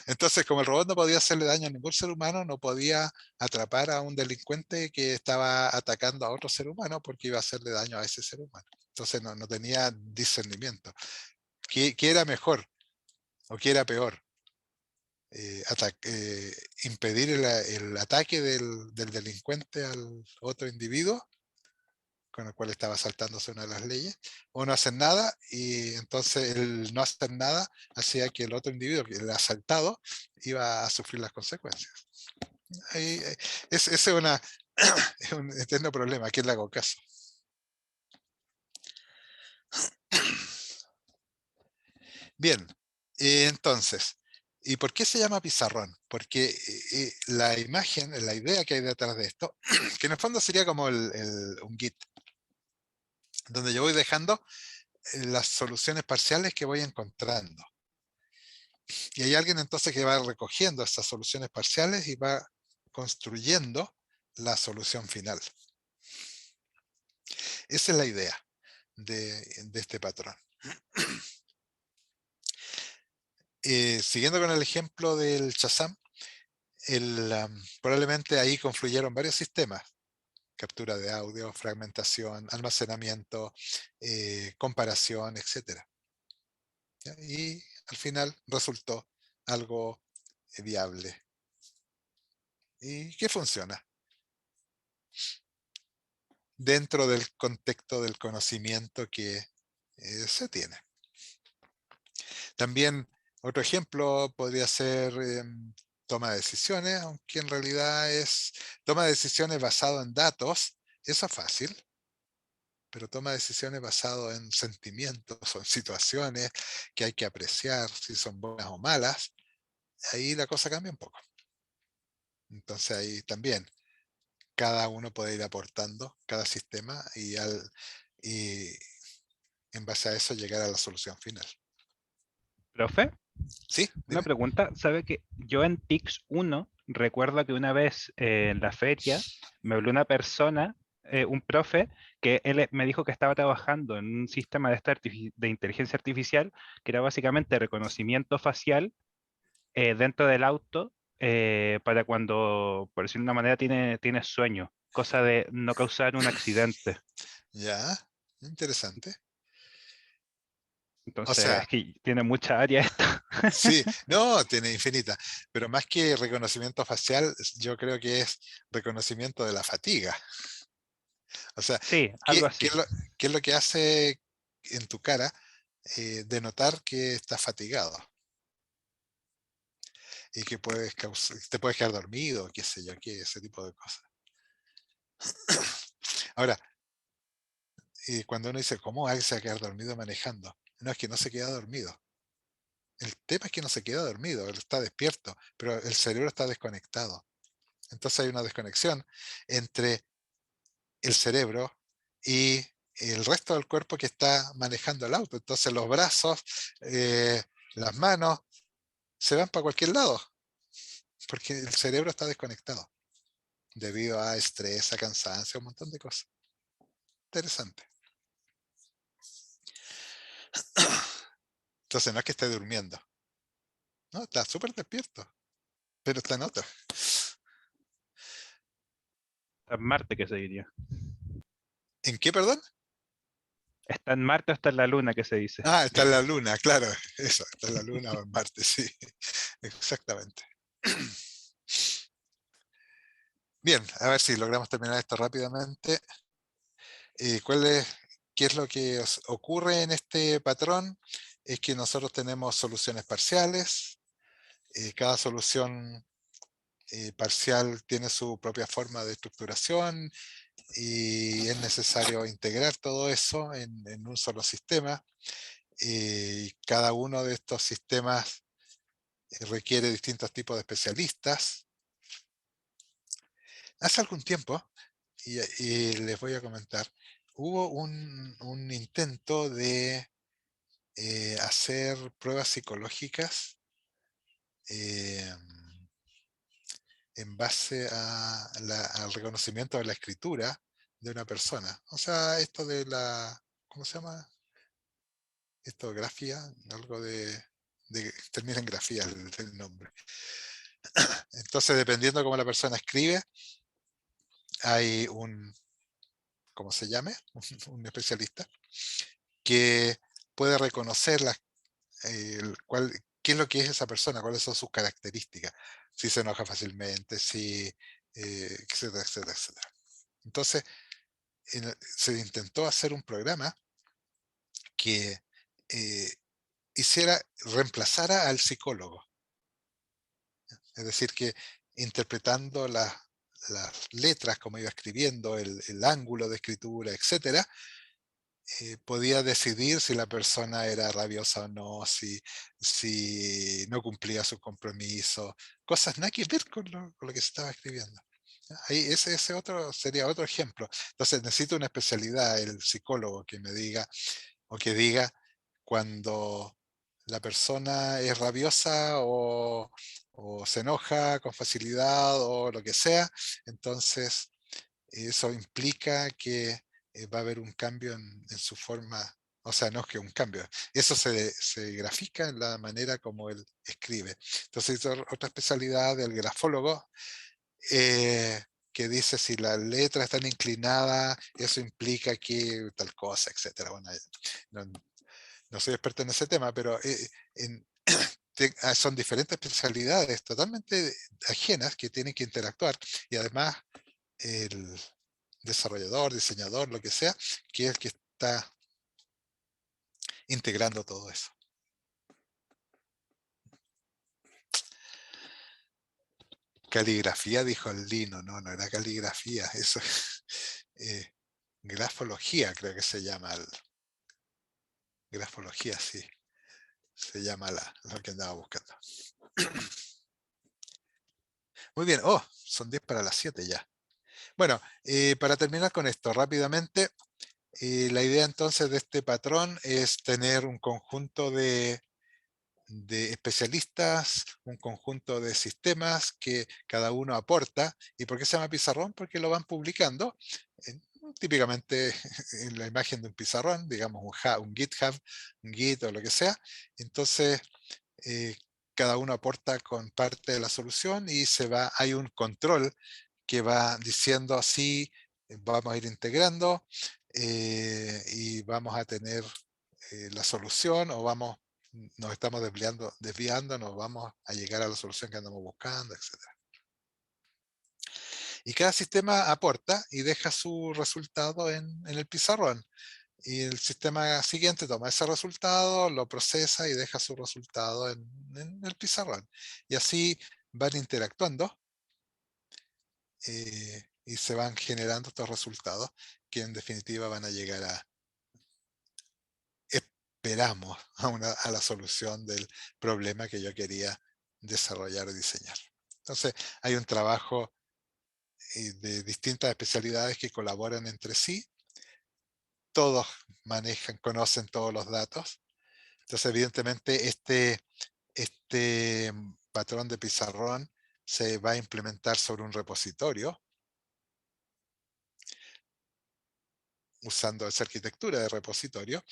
Entonces, como el robot no podía hacerle daño a ningún ser humano, no podía atrapar a un delincuente que estaba atacando a otro ser humano porque iba a hacerle daño a ese ser humano. Entonces no tenía discernimiento. ¿Qué era mejor o qué era peor? Impedir el ataque del delincuente al otro individuo con el cual estaba saltándose una de las leyes, o no hacer nada, y entonces el no hacer nada hacía que el otro individuo, que el asaltado, iba a sufrir las consecuencias. Ahí, ese es, es un eterno problema, ¿a quién le hago caso? Bien, entonces, ¿y por qué se llama pizarrón? Porque la imagen, la idea que hay detrás de esto, que en el fondo sería como un Git, donde yo voy dejando las soluciones parciales que voy encontrando. Y hay alguien entonces que va recogiendo estas soluciones parciales y va construyendo la solución final. Esa es la idea de este patrón. Siguiendo con el ejemplo del Shazam, probablemente ahí confluyeron varios sistemas: captura de audio, fragmentación, almacenamiento, comparación, etc. Y al final resultó algo viable y que funciona dentro del contexto del conocimiento que se tiene. También otro ejemplo podría ser toma de decisiones, aunque en realidad es toma de decisiones basado en datos. Eso es fácil, pero toma decisiones basado en sentimientos o en situaciones que hay que apreciar si son buenas o malas. Ahí la cosa cambia un poco. Entonces ahí también cada uno puede ir aportando, cada sistema, y en base a eso llegar a la solución final. Profe, ¿Sí? una Dime. pregunta. ¿Sabe que yo en TICS 1 recuerdo que una vez en la feria me habló una persona, un profe, que me dijo que estaba trabajando en un sistema de inteligencia artificial que era básicamente reconocimiento facial dentro del auto para cuando, por decirlo de una manera, tiene sueño, cosa de no causar un accidente. Ya, interesante. O Entonces, sea, es que tiene mucha área esto. sí, no, tiene infinita, pero más que reconocimiento facial, yo creo que es reconocimiento de la fatiga. O sea, Sí, ¿qué, algo qué así. es lo, qué es lo que hace en tu cara denotar que estás fatigado y que te puedes quedar dormido, qué sé yo, ese tipo de cosas? Ahora, cuando uno dice, ¿cómo alguien se va a quedar dormido manejando? No, es que no se queda dormido. El tema es que no se queda dormido, él está despierto, pero el cerebro está desconectado. Entonces hay una desconexión entre el cerebro y el resto del cuerpo que está manejando el auto. Entonces los brazos, eh, las manos, se van para cualquier lado, porque el cerebro está desconectado debido a estrés, a cansancio, un montón de cosas. Interesante. Entonces no es que esté durmiendo, no, está súper despierto, pero está en otra. Está en Marte, que se diría. ¿En qué, perdón? Está en Marte o está en la Luna, que se dice. Ah, está en la luna, claro, eso, está en la luna o en Marte, sí, exactamente. Bien, a ver si logramos terminar esto rápidamente. ¿Cuál es, qué es lo que ocurre en este patrón? Es que nosotros tenemos soluciones parciales. Cada solución parcial tiene su propia forma de estructuración y es necesario integrar todo eso en un solo sistema. Cada uno de estos sistemas requiere distintos tipos de especialistas. Hace algún tiempo, y les voy a comentar, hubo un intento de hacer pruebas psicológicas eh, en base al reconocimiento de la escritura de una persona. O sea, esto de la, ¿cómo se llama? Esto, grafía, algo termina en grafía el nombre. Entonces, dependiendo de cómo la persona escribe, hay ¿cómo se llame? Un especialista que puede reconocer qué es lo que es esa persona, cuáles son sus características, si se enoja fácilmente, si, etcétera, etcétera, etcétera. Entonces, se intentó hacer un programa que eh, reemplazara al psicólogo. Es decir, que interpretando las letras, como iba escribiendo, el ángulo de escritura, etcétera, podía decidir si la persona era rabiosa o no, si no cumplía su compromiso, cosas nada que ver con lo que se estaba escribiendo. Ahí ese otro sería otro ejemplo. Entonces necesito una especialidad, el psicólogo, que me diga o que diga cuando la persona es rabiosa o se enoja con facilidad o lo que sea. Entonces eso implica que va a haber un cambio en su forma, o sea, no es que un cambio, eso se grafica en la manera como él escribe. Entonces, otra especialidad del grafólogo, eh, que dice si la letra está inclinada, eso implica que tal cosa, etcétera. Bueno, no, no soy experto en ese tema, pero son diferentes especialidades totalmente ajenas que tienen que interactuar y además el desarrollador, diseñador, lo que sea, que es el que está integrando todo eso. Caligrafía, dijo el Lino, no, no era caligrafía, eso es grafología, creo que se llama. Grafología, sí, se llama lo que andaba buscando. Muy bien. Oh, son 10 para las 7 ya. Bueno, para terminar con esto rápidamente, la idea entonces de este patrón es tener un conjunto de especialistas, un conjunto de sistemas que cada uno aporta. ¿Y por qué se llama pizarrón? Porque lo van publicando, típicamente en la imagen de un pizarrón, digamos un GitHub, un Git o lo que sea. Entonces, eh, cada uno aporta con parte de la solución y hay un control que va diciendo así, vamos a ir integrando y vamos a tener la solución o nos estamos desviando, nos vamos a llegar a la solución que andamos buscando, etc. Y cada sistema aporta y deja su resultado en el pizarrón. Y el sistema siguiente toma ese resultado, lo procesa y deja su resultado en el pizarrón. Y así van interactuando y se van generando estos resultados que en definitiva van a llegar esperamos, a la solución del problema que yo quería desarrollar o diseñar. Entonces, hay un trabajo de distintas especialidades que colaboran entre sí. Todos conocen todos los datos. Entonces, evidentemente, este patrón de pizarrón se va a implementar sobre un repositorio usando esa arquitectura de repositorio,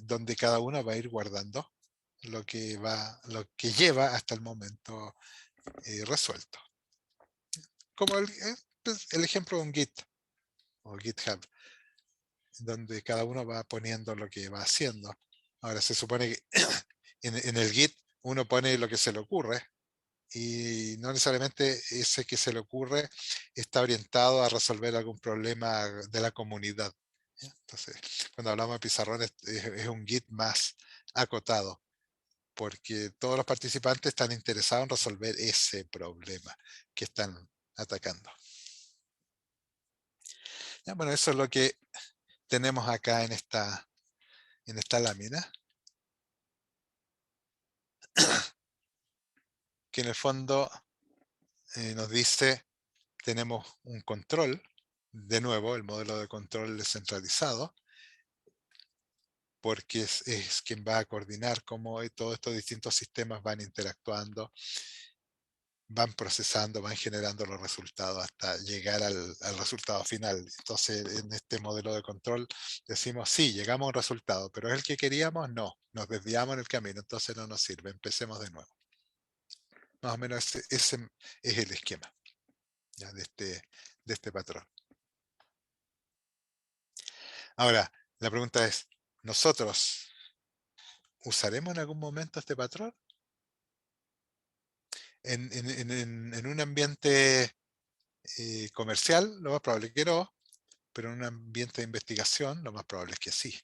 donde cada uno va a ir guardando lo que lleva hasta el momento resuelto. Como pues, el ejemplo de un Git o GitHub, donde cada uno va poniendo lo que va haciendo. Ahora se supone que en el Git uno pone lo que se le ocurre y no necesariamente ese que se le ocurre está orientado a resolver algún problema de la comunidad. ¿Ya? Entonces, cuando hablamos de pizarrón es un Git más acotado, porque todos los participantes están interesados en resolver ese problema que están atacando. Ya, bueno, eso es lo que tenemos acá en esta lámina, que en el fondo nos dice, tenemos un control, de nuevo, el modelo de control descentralizado, porque es quien va a coordinar cómo todos estos distintos sistemas van interactuando, van procesando, van generando los resultados hasta llegar al resultado final. Entonces, en este modelo de control decimos, sí, llegamos a un resultado, pero ¿es el que queríamos? No, nos desviamos en el camino, entonces no nos sirve, empecemos de nuevo. Más o menos ese es el esquema, ¿ya? de este patrón. Ahora, la pregunta es, ¿nosotros usaremos en algún momento este patrón? En un ambiente comercial, lo más probable es que no, pero en un ambiente de investigación, lo más probable es que sí.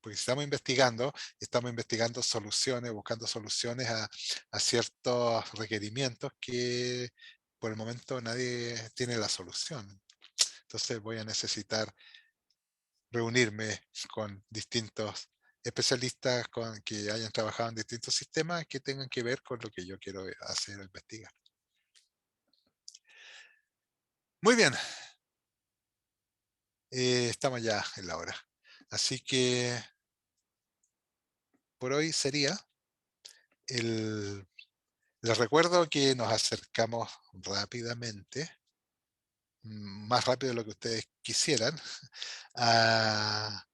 Porque si estamos investigando soluciones, buscando soluciones a ciertos requerimientos que por el momento nadie tiene la solución. Entonces voy a necesitar reunirme con distintos especialistas que hayan trabajado en distintos sistemas que tengan que ver con lo que yo quiero hacer o investigar. Muy bien. Estamos ya en la hora. Así que por hoy sería les recuerdo que nos acercamos rápidamente, más rápido de lo que ustedes quisieran, a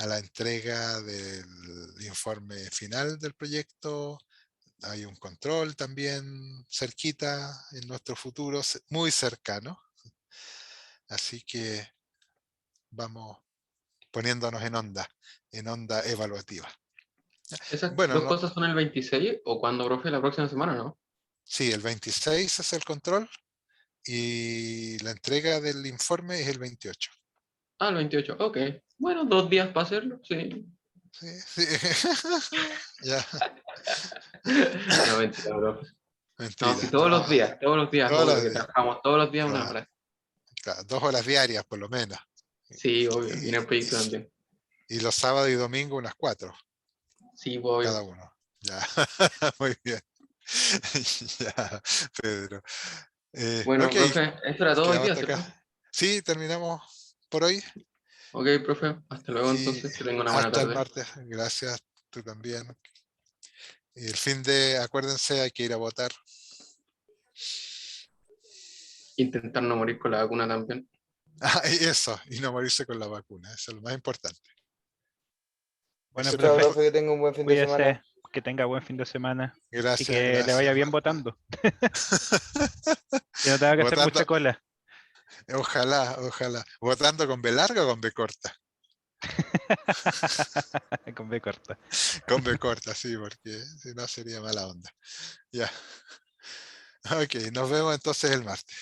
la entrega del informe final del proyecto. Hay un control también cerquita en nuestro futuro, muy cercano. Así que vamos poniéndonos en onda evaluativa. ¿Esas Bueno, dos cosas son el 26 o cuando, profe, la próxima semana, no? sí, el 26 es el control y la entrega del informe es el 28. Ah, el 28, ok. Bueno, 2 días para hacerlo, sí. Sí, sí. Ya, No, mentira, profe. No, sí, mentira. todos los días, Todos obvio los que días. trabajamos todos los días una Claro, hora. claro, 2 horas diarias por lo menos. Sí, obvio, y en Y, el proyecto también. y los sábados y domingos unas 4 Sí, obvio. cada uno. Ya, muy bien. Ya, Pedro. Bueno, Ok, profe, esto era todo hoy quedamos día, hasta ¿cierto? acá. Sí, terminamos por hoy Ok, profe, hasta luego y entonces, que tenga una buena hasta el tarde. martes. Gracias, tú también. Y el fin de, acuérdense, hay que ir a votar. Intentar no morir con la vacuna también. Y eso, y no morirse con la vacuna, eso es lo más importante. Bueno, Eso Chao, es profe, profe, que tenga un buen fin de semana. cuídese, que tenga buen fin de semana y Gracias, que le gracias. vaya bien votando. Que no tenga que hacer Votando, mucha cola. ojalá, ojalá. ¿Votando con B larga o con B corta? Con B corta. Con B corta, sí, porque si no sería mala onda. Ya. Ok, nos vemos entonces el martes.